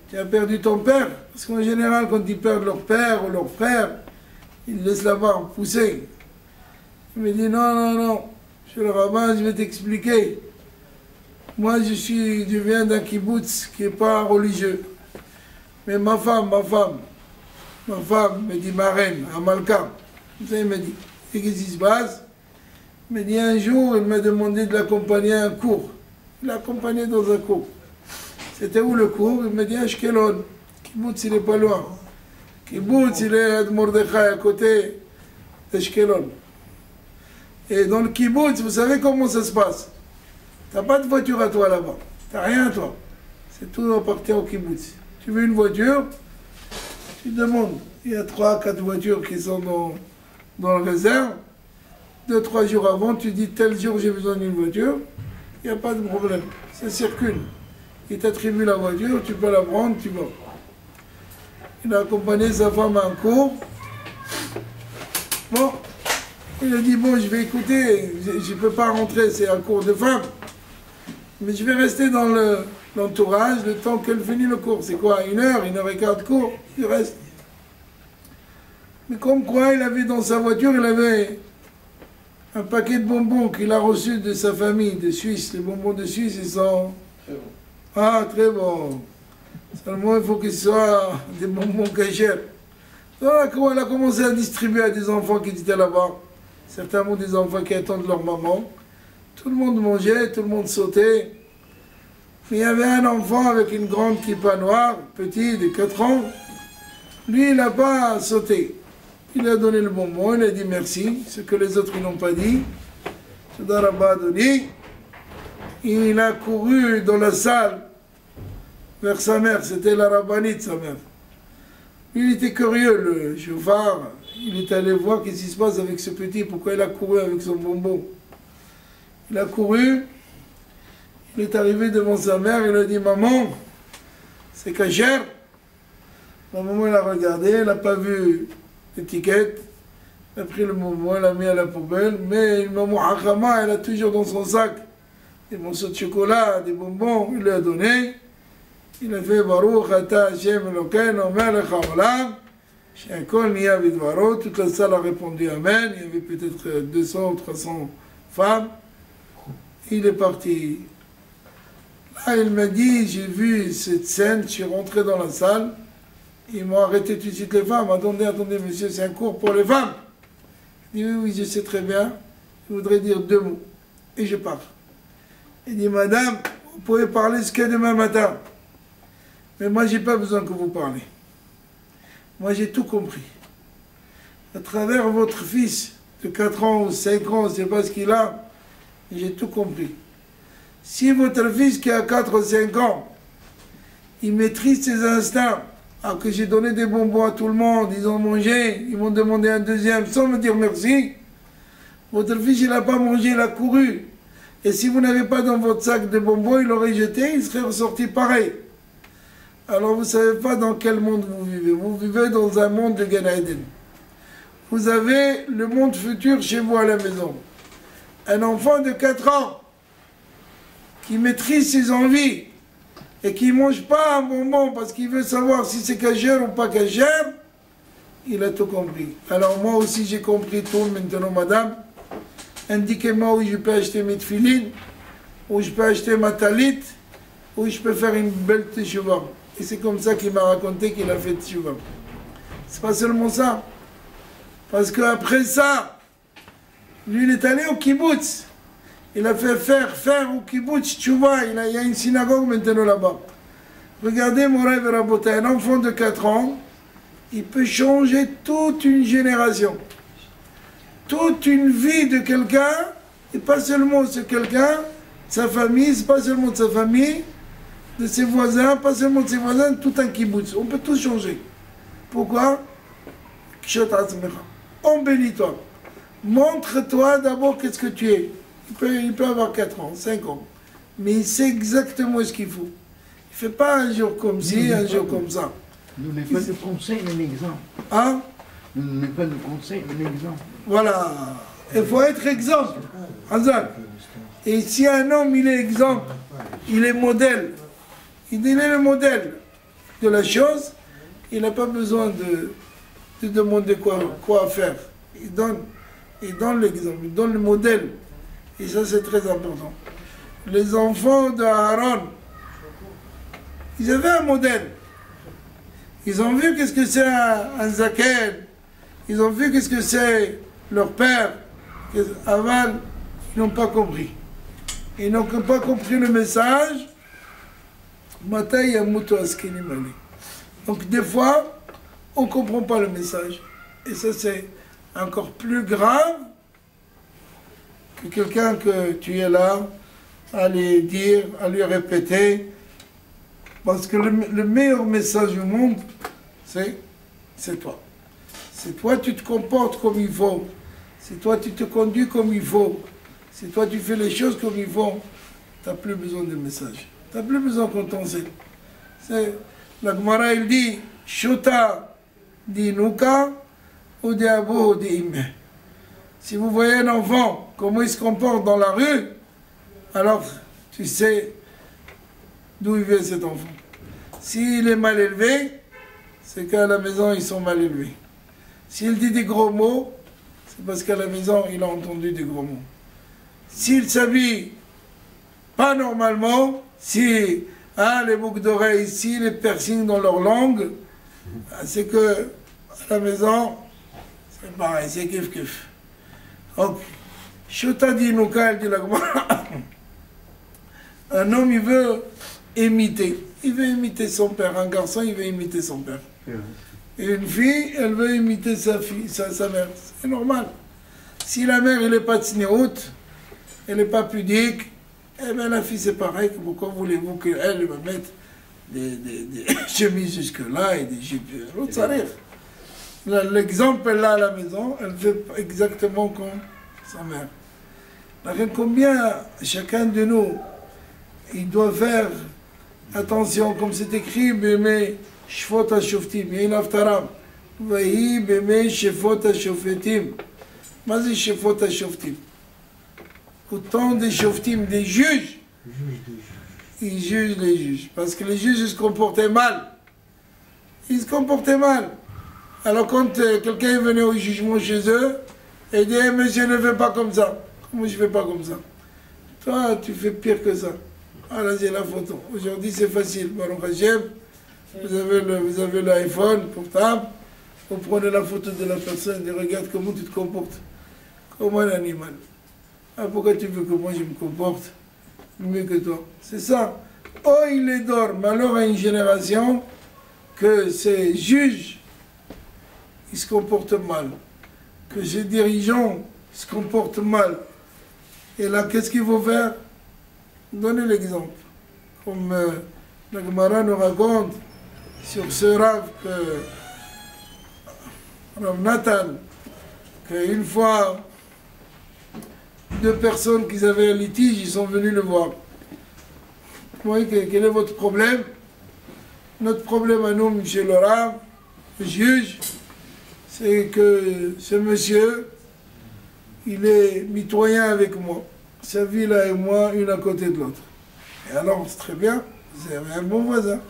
Tu as perdu ton père? Parce qu'en général, quand ils perdent leur père ou leur frère, ils laissent la barbe pousser. Il me dit, non, monsieur le rabbin, je vais t'expliquer. Moi, je viens d'un kibbutz qui n'est pas religieux. Mais ma femme, me dit ma reine, Amalka. Ça, il m'a dit, et qu'est-ce qui se passe? Il m'a dit, un jour, il m'a demandé de l'accompagner à un cours. Il l'a accompagné dans un cours. C'était où le cours? Il m'a dit, Ashkelon. Kibbutz, il n'est pas loin. Kibbutz, il est à Mordechai, à côté d'Ashkelon. Et dans le kibbutz, vous savez comment ça se passe? Tu n'as pas de voiture à toi là-bas. Tu n'as rien à toi. C'est tout appartient au kibbutz. Tu veux une voiture, tu demandes. Il y a 3-4 voitures qui sont dans la réserve. 2-3 jours avant, tu dis tel jour j'ai besoin d'une voiture. Il n'y a pas de problème. Ça circule. Il t'attribue la voiture, tu peux la prendre, tu vas. Il a accompagné sa femme à un cours. Bon. Il a dit, bon, je vais écouter, je ne peux pas rentrer, c'est un cours de femme. Mais je vais rester dans l'entourage le temps qu'elle finit le cours. C'est quoi, 1h de cours? Il reste. Mais comme quoi, il avait dans sa voiture, il avait un paquet de bonbons qu'il a reçus de sa famille, de Suisse. Les bonbons de Suisse, ils sont... Très bon. Ah, très bon. Seulement, il faut qu'ils soient des bonbons cachers. Donc, elle a commencé à distribuer à des enfants qui étaient là-bas. Certainement des enfants qui attendent leur maman. Tout le monde mangeait, tout le monde sautait. Mais il y avait un enfant avec une grande kippa noire, petit, de 4 ans. Lui, il n'a pas sauté. Il a donné le bonbon, il a dit merci, ce que les autres n'ont pas dit. Todarabba donné. Il a couru dans la salle vers sa mère, c'était la rabbinite, sa mère. Il était curieux, le chauffard. Il est allé voir qu'est-ce qui se passe avec ce petit, pourquoi il a couru avec son bonbon. Il a couru, il est arrivé devant sa mère, il a dit, maman, c'est cachère. La maman, elle a regardé, elle n'a pas vu l'étiquette, elle a pris le bonbon, elle l'a mis à la poubelle, mais une maman Hakama, elle a toujours dans son sac des morceaux de chocolat, des bonbons, il lui a donné. Il a fait Baruch Ata Hashem Elokeinu Melech Haolam. She'akol niya bidvaro. Toute la salle a répondu Amen. Il y avait peut-être 200 ou 300 femmes. Il est parti. Là, il m'a dit, j'ai vu cette scène, je suis rentré dans la salle. Ils m'ont arrêté tout de suite les femmes. Attendez, monsieur, c'est un cours pour les femmes. Je dis, oui, je sais très bien. Je voudrais dire 2 mots. Et je pars. Il dit, madame, vous pouvez parler ce que demain matin. Mais moi, je n'ai pas besoin que vous parlez. Moi, j'ai tout compris. À travers votre fils de 4 ans ou 5 ans, je ne sais pas ce qu'il a, j'ai tout compris. Si votre fils qui a 4 ou 5 ans, il maîtrise ses instincts, alors que j'ai donné des bonbons à tout le monde, ils ont mangé, ils m'ont demandé un deuxième sans me dire merci, votre fils, il n'a pas mangé, il a couru. Et si vous n'avez pas dans votre sac de bonbons, il l'aurait jeté, il serait ressorti pareil. Alors vous ne savez pas dans quel monde vous vivez. Vous vivez dans un monde de Gan Eden. Vous avez le monde futur chez vous à la maison. Un enfant de 4 ans qui maîtrise ses envies et qui ne mange pas un bonbon parce qu'il veut savoir si c'est cachère ou pas cachère, il a tout compris. Alors moi aussi j'ai compris tout maintenant, madame. Indiquez-moi où je peux acheter mes tefilines, où je peux acheter ma talit, où je peux faire une belle teshuva. Et c'est comme ça qu'il m'a raconté qu'il a fait teshuva. C'est pas seulement ça. Parce qu'après ça, lui il est allé au kibbutz. Il a fait faire au kibbutz teshuva. Il y a une synagogue maintenant là-bas. Regardez mon rêve Rabotai, un enfant de 4 ans, il peut changer toute une génération. Toute une vie de quelqu'un Et pas seulement c'est quelqu'un, sa famille, c'est pas seulement de sa famille, de ses voisins, pas seulement de ses voisins, tout un kibbutz. On peut tout changer. Pourquoi? Embellis-toi. Montre-toi d'abord qu'est-ce que tu es. Il peut avoir 4 ans, 5 ans. Mais il sait exactement ce qu'il faut. Il ne fait pas un jour comme ci, un jour comme ça. Nous n'est pas de conseil, mais l'exemple. Hein? Nous n'est pas de conseil, mais l'exemple. Voilà. Il faut être exemple. Hazak. Et si un homme, il est exemple, il est modèle, il est le modèle de la chose, il n'a pas besoin de demander quoi faire. Il donne l'exemple, il donne le modèle. Et ça, c'est très important. Les enfants d'Aaron, ils avaient un modèle. Ils ont vu qu'est-ce que c'est un zaken. Ils ont vu qu'est-ce que c'est leur père. Avant, ils n'ont pas compris. Ils n'ont pas compris le message. Donc des fois, on ne comprend pas le message. Et ça, c'est encore plus grave que quelqu'un que tu es là à lui dire, à lui répéter. Parce que le meilleur message du monde, c'est toi. C'est toi, tu te comportes comme il faut. C'est toi, tu te conduis comme il faut. C'est toi, tu fais les choses comme il faut. Tu n'as plus besoin de message. Tu n'as plus besoin qu'on t'enseigne. La Gemara, il dit, Shota di Nuka ou di Abu ou di Ime. Si vous voyez un enfant, comment il se comporte dans la rue, alors tu sais d'où il vient cet enfant. S'il est mal élevé, c'est qu'à la maison, ils sont mal élevés. S'il dit des gros mots, c'est parce qu'à la maison, il a entendu des gros mots. S'il s'habille pas normalement, si les boucles d'oreilles ici, les piercings dans leur langue, c'est que à la maison, c'est pareil, c'est kiff. Donc, Shota di Nuka, elle dit la Gemara, un homme, il veut imiter son père. Un garçon, il veut imiter son père. Et une fille, elle veut imiter sa mère. C'est normal. Si la mère, elle n'est pas tsnéout, elle n'est pas pudique, eh bien la fille, c'est pareil. Pourquoi voulez-vous qu'elle va mettre des chemises jusque-là et des jupes? L'autre, ça arrive. L'exemple, elle l'a à la maison, elle fait exactement comme sa mère. Alors, combien chacun de nous, il doit faire attention, comme c'est écrit, Beme Shfot HaShoftim, Yein Haftaram, Vahi Beme Shfot HaShofetim. Mazi Shfot HaShoftim. Autant des Shoftim, des juges, ils jugent les juges. Parce que les juges, ils se comportaient mal. Ils se comportaient mal. Alors quand quelqu'un venait au jugement chez eux, et dit, hey, monsieur ne fait pas comme ça. Comment je ne fais pas comme ça? Toi, tu fais pire que ça. Ah là, j'ai la photo. Aujourd'hui, c'est facile. Baruch Hashem, vous avez l'iPhone portable, vous prenez la photo de la personne et regarde comment tu te comportes. Comme un animal. Ah, pourquoi tu veux que moi je me comporte mieux que toi? C'est ça. Oh, il est d'or. Malheur à une génération que ces juges, ils se comportent mal. Que ces dirigeants se comportent mal. Et là, qu'est-ce qu'il faut faire? Donnez l'exemple. Comme la Gemara nous raconte sur ce Rav que Rav Nathan, qu'une fois, 2 personnes qui avaient un litige, ils sont venus le voir. Vous voyez, quel est votre problème? Notre problème à nous, monsieur le Rav, le juge, c'est que ce monsieur, il est mitoyen avec moi. Sa vie là et moi, une à côté de l'autre. Et alors, c'est très bien, vous avez un bon voisin.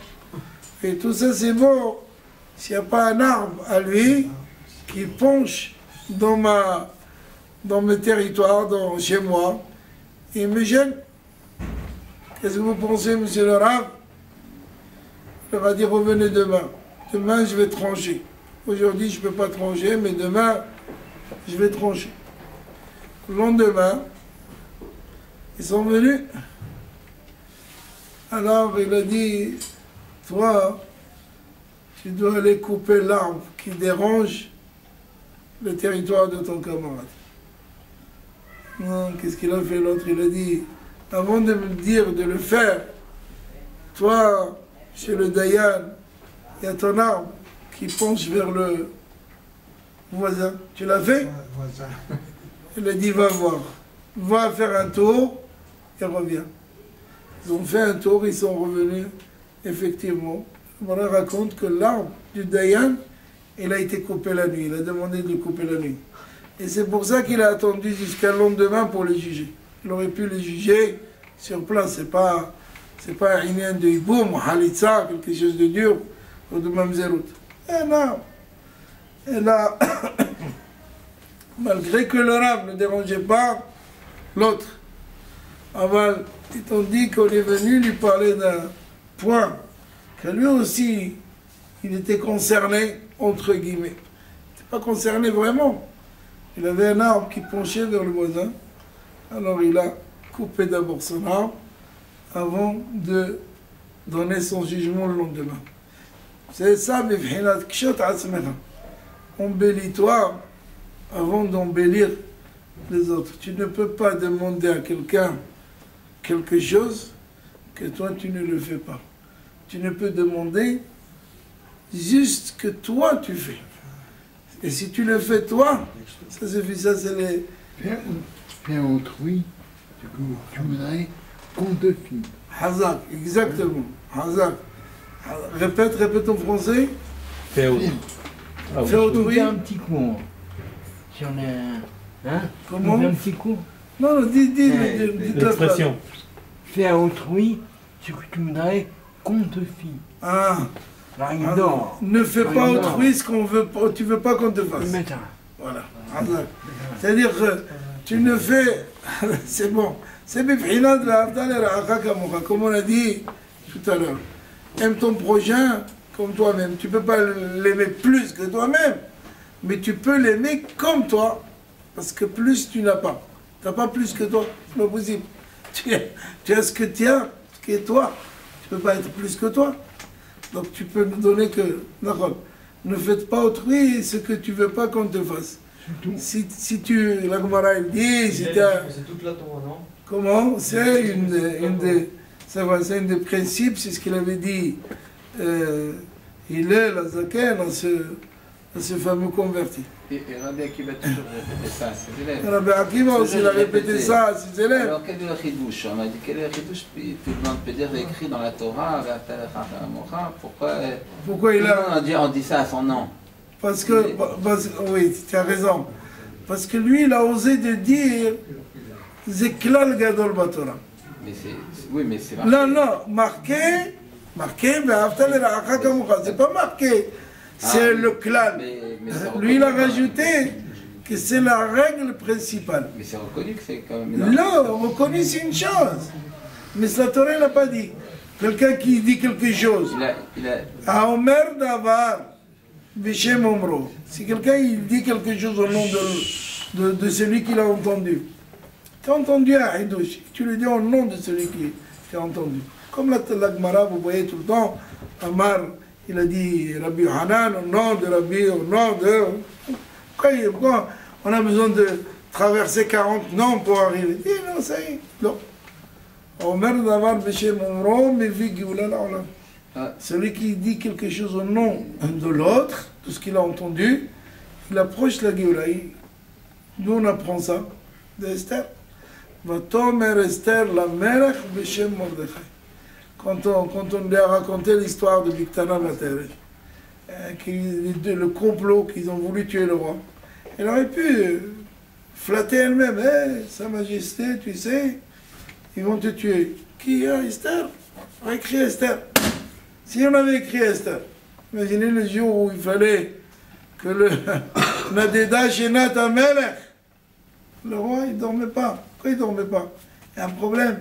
Et tout ça, c'est bon s'il n'y a pas un arbre à lui qui penche dans mes territoires, chez moi, et me gêne. Qu'est-ce que vous pensez, monsieur le Rav? Il va dire, revenez demain. Demain, je vais trancher. Aujourd'hui, je ne peux pas trancher, mais demain, je vais trancher. Le lendemain, ils sont venus. Alors, il a dit, toi, tu dois aller couper l'arbre qui dérange le territoire de ton camarade. Non, qu'est-ce qu'il a fait l'autre? Il a dit, avant de me dire de le faire, toi, chez le Dayan, il y a ton arbre qui penche vers le voisin. Tu l'as fait? Voilà. Il a dit, va voir. Va faire un tour et reviens. Ils ont fait un tour, ils sont revenus. Effectivement, on raconte que l'arbre du Dayan, il a été coupé la nuit. Il a demandé de le couper la nuit. Et c'est pour ça qu'il a attendu jusqu'à le lendemain pour les juger. Il aurait pu les juger sur place. C'est pas un inyan de hiboum, halitza, quelque chose de dur, ou de mamzerout. Et non. Et là, malgré que le rab ne dérangeait pas l'autre, Aval, ils ont dit qu'on est venu lui parler d'un point, que lui aussi, il était concerné, entre guillemets. Il n'était pas concerné vraiment. Il avait un arbre qui penchait vers le voisin, alors il a coupé d'abord son arbre avant de donner son jugement le lendemain. C'est ça, bifhinat kshot atzmecha. Embellis-toi avant d'embellir les autres. Tu ne peux pas demander à quelqu'un quelque chose que toi tu ne le fais pas. Tu ne peux demander juste que toi tu fais. Et si tu le fais toi, ça suffit, ça c'est les... Faire autrui, tu voudrais qu'on te filme. Hazak, exactement. Hazak. Répète en français. Fais autre. Ah oui. Fais autrui. Fais un petit cours. Si on est... Hein? Comment? On fait un petit cours. Non, dis la phrase. L'expression. Fais à autrui ce que tu voudrais qu'on te filme. Ah, Là, il dort. ne fais pas Non. autrui ce qu'on veut pas, tu veux pas qu'on te fasse. Le matin. Voilà. Hazak. C'est-à-dire que tu ne fais... c'est bon. C'est bifhinat l'afdal et ra'aka kamocha, comme on a dit tout à l'heure. Aime ton prochain comme toi-même. Tu ne peux pas l'aimer plus que toi-même, mais tu peux l'aimer comme toi, parce que plus tu n'as pas. Tu n'as pas plus que toi, c'est pas possible. Tu as ce que tu as, ce qui est toi. Tu ne peux pas être plus que toi. Donc tu peux ne donner que... D'accord. Ne faites pas autrui ce que tu ne veux pas qu'on te fasse. Si tu... La Gemara elle dit... Si C'est toute la Torah, non? comment? C'est une des... C'est vrai, c'est un des principes, c'est ce qu'il avait dit. Il est la Zaken à ce fameux converti. Et Rabbi Akiva a toujours répété ça à ses élèves. Rabbi Akiva aussi, il a répété ça à ses élèves. Alors quel est le chidouche? On m'a dit quel est le chidouche? Puis tout le monde peut dire écrit dans la Torah, Pourquoi il a... on dit ça à son nom? Parce que... oui, tu as raison. Parce que lui, il a osé de dire Zeklal Gadol Batora. Mais oui, mais c'est Non, marqué, c'est pas marqué, c'est le clan. Mais Lui, il a rajouté que c'est la règle principale. Mais c'est reconnu que c'est quand même... Non, reconnu, c'est une chose. Mais la Torah n'a pas dit. Quelqu'un qui dit quelque chose. À Omer Davar, Bishem Omro. Si quelqu'un il dit quelque chose au nom de celui qui l'a entendu. Tu as entendu un Hidouche, tu le dis au nom de celui qui t'a entendu. Comme la Gemara, vous voyez tout le temps, Amar, il a dit Rabbi Hanan, au nom de Rabbi, au nom de... Pourquoi on a besoin de traverser 40 noms pour arriver? Et non, ça y est, non. Omer Davar Beshem Omro, Mevi Geoula La'olam. Celui qui dit quelque chose au nom de l'autre, tout ce qu'il a entendu, il approche la Geoula. D'où on apprend ça? De Esther. Vatomer Esther la Melech Beshem Mordechai. Quand on lui a raconté l'histoire de Bigtana Vaterej, le complot qu'ils ont voulu tuer le roi, elle aurait pu flatter elle-même. Sa Majesté, tu sais, ils vont te tuer. Qui a Esther? On a écrit Esther. Si on avait écrit Esther, imaginez le jour où il fallait que le Nadeda Shenat Amelech, le roi, il ne dormait pas. Pourquoi il ne dormait pas? Il y a un problème.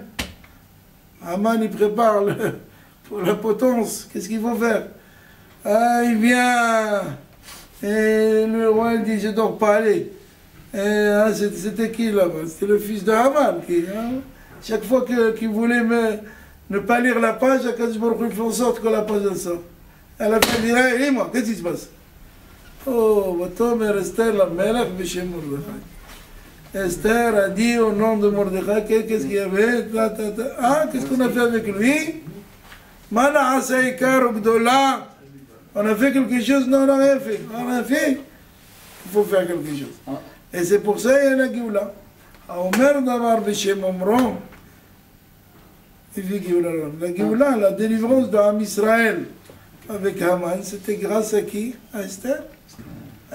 Haman, il prépare pour la potence. Qu'est-ce qu'il faut faire? Il vient. Et le roi, il dit, je ne dors pas, allez. C'était qui là-bas? C'était le fils de Haman. Chaque fois qu'il voulait ne pas lire la page, il fait en sorte que la page elle sort. À la fin, il dit, et moi, qu'est-ce qui se passe? Oh, Vatom Esther la Melech Beshem Mordechai. Esther a dit au nom de Mordechai, qu'est-ce qu'il y avait? Ah, qu'est-ce qu'on a fait avec lui? Mana Asaïkar Gdola. On a fait quelque chose? Non, on n'a rien fait. On a fait. Il faut faire quelque chose. Et c'est pour ça qu'il y a la Géoula. Omer Davar Bishem Omron. La Géoula, la délivrance d'Am Israël avec Haman, c'était grâce à qui? À Esther.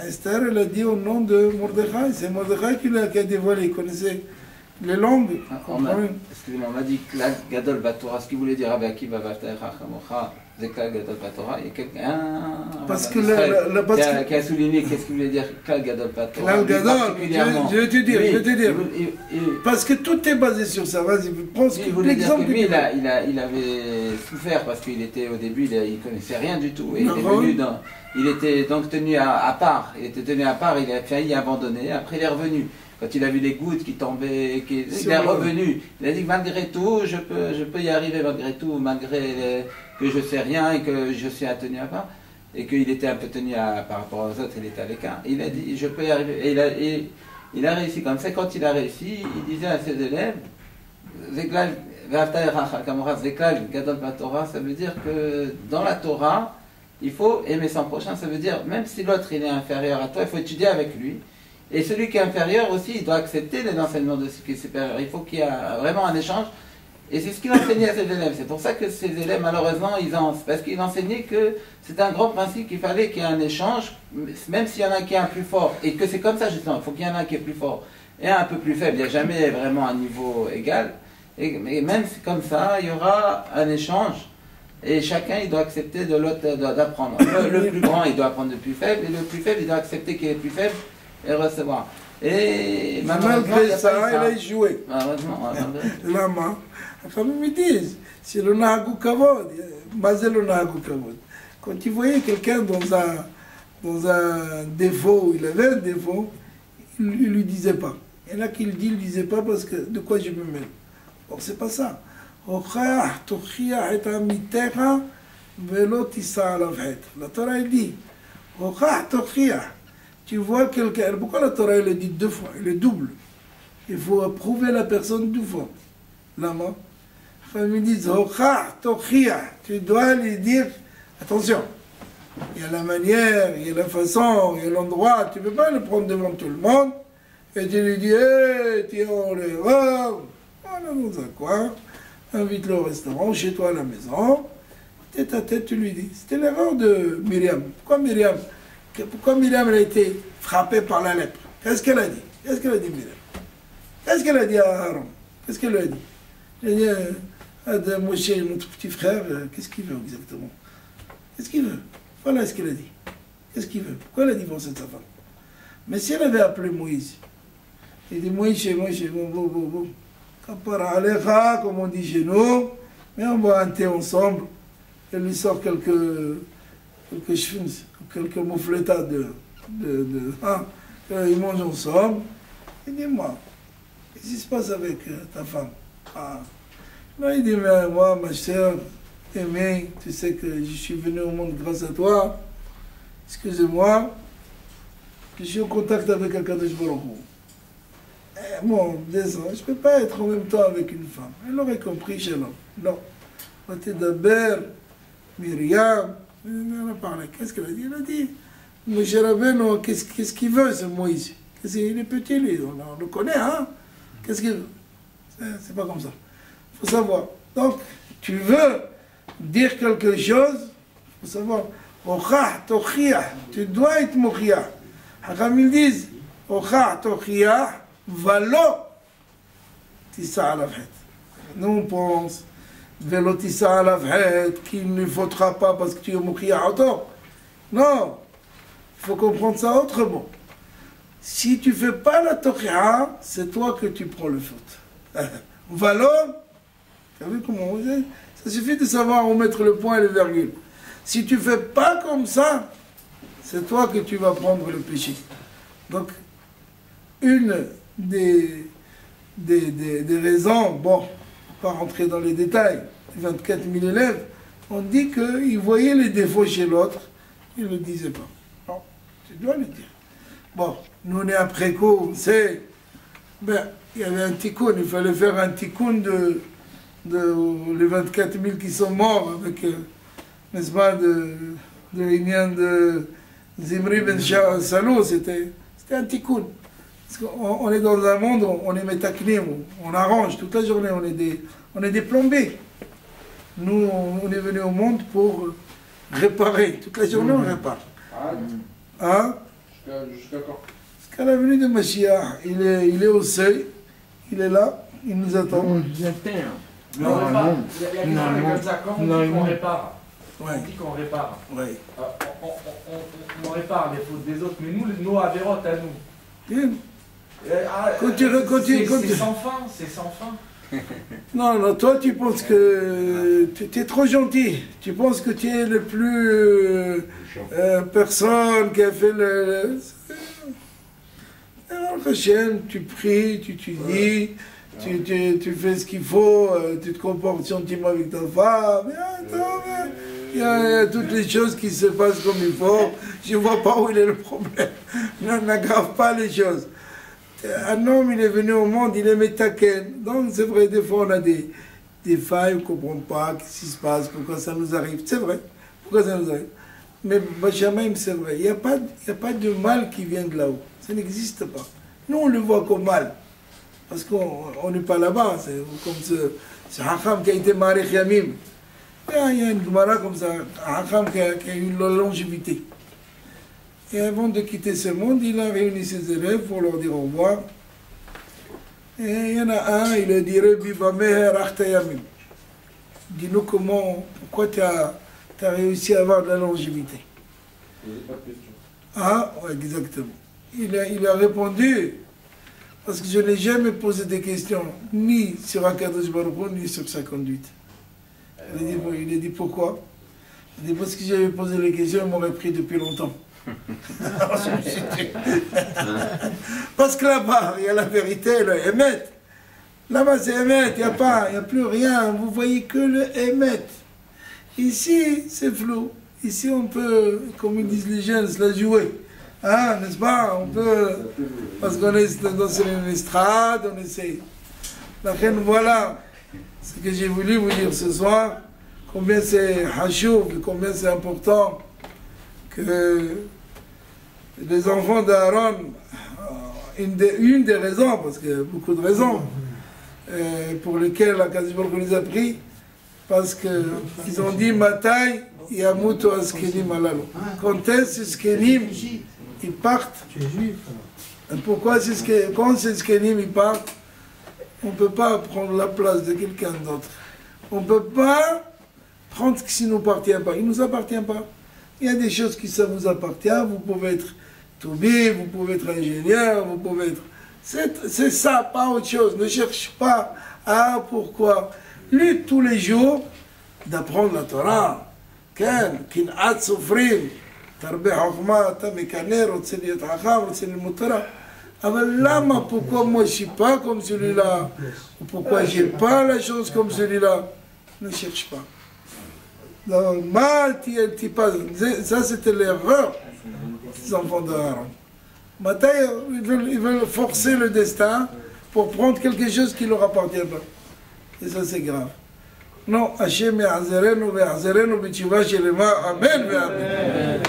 Esther, elle a dit au nom de Mordechai. C'est Mordechai qui a dévoilé. Il connaissait les langues. Excusez-moi, on m'a dit Klal Gadol Batora. Ce qu'il voulait dire avec Akiva Vaftaecha Chamocha, c'est Klal Gadol Batora. Il y a quelqu'un qui a souligné qu'est-ce qu'il voulait dire Klal Gadol Batora. Klal Gadol, je vais te dire. Parce que tout est basé sur ça. Vas-y, prends ce qu'il voulait dire. Lui, il avait souffert parce qu'il était au début, il connaissait rien du tout. Et il était donc tenu à part. Il était tenu à part, il a failli abandonner. Après, il est revenu. Quand il a vu les gouttes qui tombaient, il est revenu. Il a dit que malgré tout, je peux y arriver malgré tout, malgré que je sais rien et que je suis tenu à part. Et qu'il était un peu tenu par rapport aux autres, il était à l'écart. Il a dit, je peux y arriver. Et il a réussi comme ça. Quand il a réussi, il disait à ses élèves, Zeklal, Gadol Batora, ça veut dire que dans la Torah, il faut aimer son prochain. Ça veut dire, même si l'autre il est inférieur à toi, il faut étudier avec lui. Et celui qui est inférieur aussi, il doit accepter les enseignements de celui qui est supérieur. Il faut qu'il y ait vraiment un échange. Et c'est ce qu'il enseignait à ses élèves. C'est pour ça que ses élèves, malheureusement, parce qu'il enseignait que c'est un grand principe qu'il fallait qu'il y ait un échange, même s'il y en a qui est un plus fort. Et que c'est comme ça, justement. Il faut qu'il y en ait un qui est plus fort et un peu plus faible. Il n'y a jamais vraiment un niveau égal. Mais même comme ça, il y aura un échange. Et chacun, il doit accepter de l'autre d'apprendre. Le plus grand, il doit apprendre du plus faible. Et le plus faible, il doit accepter qu'il est plus faible et recevoir. Et malgré ça, il a joué. Lama. Enfin, ils me disent, c'est le Nahagou Kavod. Basé le Nahagou Kavod. Quand il voyait quelqu'un dans un défaut, il avait un défaut, il ne lui disait pas. Il y en a qui le disent, il ne disait pas parce que de quoi je me mêle. Or, c'est pas ça. La Torah, elle dit, tu vois quelqu'un, pourquoi la Torah elle dit deux fois, elle est double. Il faut approuver la personne deux fois. Lama. Enfin, ils me disent, tu dois lui dire, attention, il y a la manière, il y a la façon, il y a l'endroit, tu ne peux pas le prendre devant tout le monde, et tu lui dis, hé, tu es en erreur, on est dans un coin, invite-le au restaurant, chez toi à la maison, tête à tête, tu lui dis. C'était l'erreur de Myriam. Pourquoi Myriam elle a été frappée par la lèpre? Qu'est-ce qu'elle a dit? Qu'est-ce qu'elle a dit, Myriam? Qu'est-ce qu'elle a dit à Aaron? Qu'est-ce qu'elle lui a dit? Elle a dit à Moshe, notre petit frère, qu'est-ce qu'il veut exactement? Qu'est-ce qu'il veut? Voilà ce qu'elle a dit. Qu'est-ce qu'il veut? Pourquoi elle a divorcé de sa femme? Mais si elle avait appelé Moïse, il dit Moïse, bon. Kapara Alecha, comme on dit chez nous, mais on boit un thé ensemble. Elle lui sort quelques moufletas ils mangent ensemble. Il dit, moi, qu'est-ce qui se passe avec ta femme? Là, il dit, mais moi, ma chère aimée, tu sais que je suis venu au monde grâce à toi. Excusez-moi, je suis en contact avec Akadosh Baruch Hu. Bon, désolé, je ne peux pas être en même temps avec une femme. Elle aurait compris chez l'homme. Non. D'abord, Myriam, elle a parlé. Qu'est-ce qu'elle a dit? Elle a dit, Moshe Rabbeinu, qu'est-ce qu'il veut, ce Moïse? Il est petit, lui, on le connaît, hein? Qu'est-ce qu'il veut? C'est pas comme ça. Il faut savoir. Donc, tu veux dire quelque chose, il faut savoir. Tu dois être mochia. Hakam, ils disent, valo tissa alavhet. Nous, on pense, velo tissa alavhet, qu'il ne faudra pas parce que tu es mochia autant. Non, il faut comprendre ça autrement. Si tu ne fais pas la tochia, c'est toi que tu prends le faute. Valo, tu as vu comment on dit? Ça suffit de savoir où mettre le point et le virgule. Si tu ne fais pas comme ça, c'est toi que tu vas prendre le péché. Donc, une des raisons, bon, pas rentrer dans les détails, 24 000 élèves, on dit qu'ils voyaient les défauts chez l'autre, ils ne le disaient pas. Non, tu dois le dire. Bon, nous on est après coup, on sait, Ben, il y avait un tikkun, il fallait faire un tikkun de les 24 000 qui sont morts avec, n'est-ce pas, de l'union de Zimri ben Salou, c'était un tikkun. Parce qu'on est dans un monde où on est métaknim, on arrange toute la journée, on est des plombés. Nous, on est venus au monde pour réparer. Toute la journée, on répare. Hein? Jusqu'à quand? Jusqu'à la venue de Mashiach. Il est au seuil, il est là, il nous attend. On nous attend. Mais on répare. Il y a quelque chose comme ça. Quand on dit qu'on répare, Ouais. on dit qu'on répare. Ouais. On répare les fautes des autres, mais nous, nos avérotes à nous. Bien. Continue. C'est sans fin, c'est sans fin. Non, non, toi tu penses que tu es trop gentil. Tu penses que tu es le plus personne qui a fait le... Alors, Hachem, tu pries, tu dis, tu fais ce qu'il faut, tu te comportes gentiment avec ta femme. Il y a toutes les choses qui se passent comme il faut. Je ne vois pas où il est le problème. N'aggrave pas les choses. Un homme, il est venu au monde, il est métaken. Donc, c'est vrai, des fois, on a des failles, on ne comprend pas ce qui se passe, pourquoi ça nous arrive. C'est vrai, pourquoi ça nous arrive. Mais Bachamim, c'est vrai, il n'y a pas de mal qui vient de là-haut. Ça n'existe pas. Nous, on le voit comme mal. Parce qu'on n'est pas là-bas. C'est comme ce Hacham qui a été Marich Yamim. Il y a une Gemara comme ça, un Hacham qui a eu la longévité. Et avant de quitter ce monde, il a réuni ses élèves pour leur dire au revoir. Et il y en a un, il a dit Rabbi Bameher Achtayamim. Dis-nous pourquoi tu as réussi à avoir de la longévité. Ah, ouais, exactement. Il a répondu, parce que je n'ai jamais posé des questions, ni sur Akadosh Baruch Hu, ni sur sa conduite. Il a dit pourquoi? Il a dit parce que j'avais posé les questions, il m'aurait pris depuis longtemps. Parce que là-bas, il y a la vérité, le Emet. Là-bas, c'est Emet, il n'y a plus rien. Vous voyez que le Emet. Ici, c'est flou. Ici, on peut, comme ils disent les jeunes, se la jouer. Hein, n'est-ce pas? On peut, parce qu'on est dans une estrade, on essaie. La reine, voilà ce que j'ai voulu vous dire ce soir. Combien c'est hachouv, combien c'est important que les enfants d'Aaron, une des raisons, parce qu'il y a beaucoup de raisons, pour lesquelles la Kadosh Baruch Hu les a pris, parce qu'ils ont dit Matai yamutu askenim alalu. Quand est-ce que Skenim ils partent? Et pourquoi quand ces Skenim ils partent, on ne peut pas prendre la place de quelqu'un d'autre. On ne peut pas prendre ce qui ne nous appartient pas. Il ne nous appartient pas. Il y a des choses qui ça vous appartient. Vous pouvez être toubib, vous pouvez être ingénieur, vous pouvez être... C'est ça, pas autre chose. Ne cherche pas pourquoi. Lutte tous les jours d'apprendre la Torah. Ken, kin'at sofrim, tarbeh hokma, ta mekaner, רוצה להיות חכם, רוצה ללמוד תורה. אבל למה, pourquoi moi je suis pas comme celui-là? Ou pourquoi j'ai pas la chose comme celui-là? Ne cherche pas. Donc, mal, ça c'était l'erreur des enfants d'Aaron. Maintenant, ils veulent forcer le destin pour prendre quelque chose qui ne leur appartient pas. Et ça c'est grave. Non, Hachem ya'azerenu ve'ya'azerenu b'tshuva shelema. Amen ve'amen.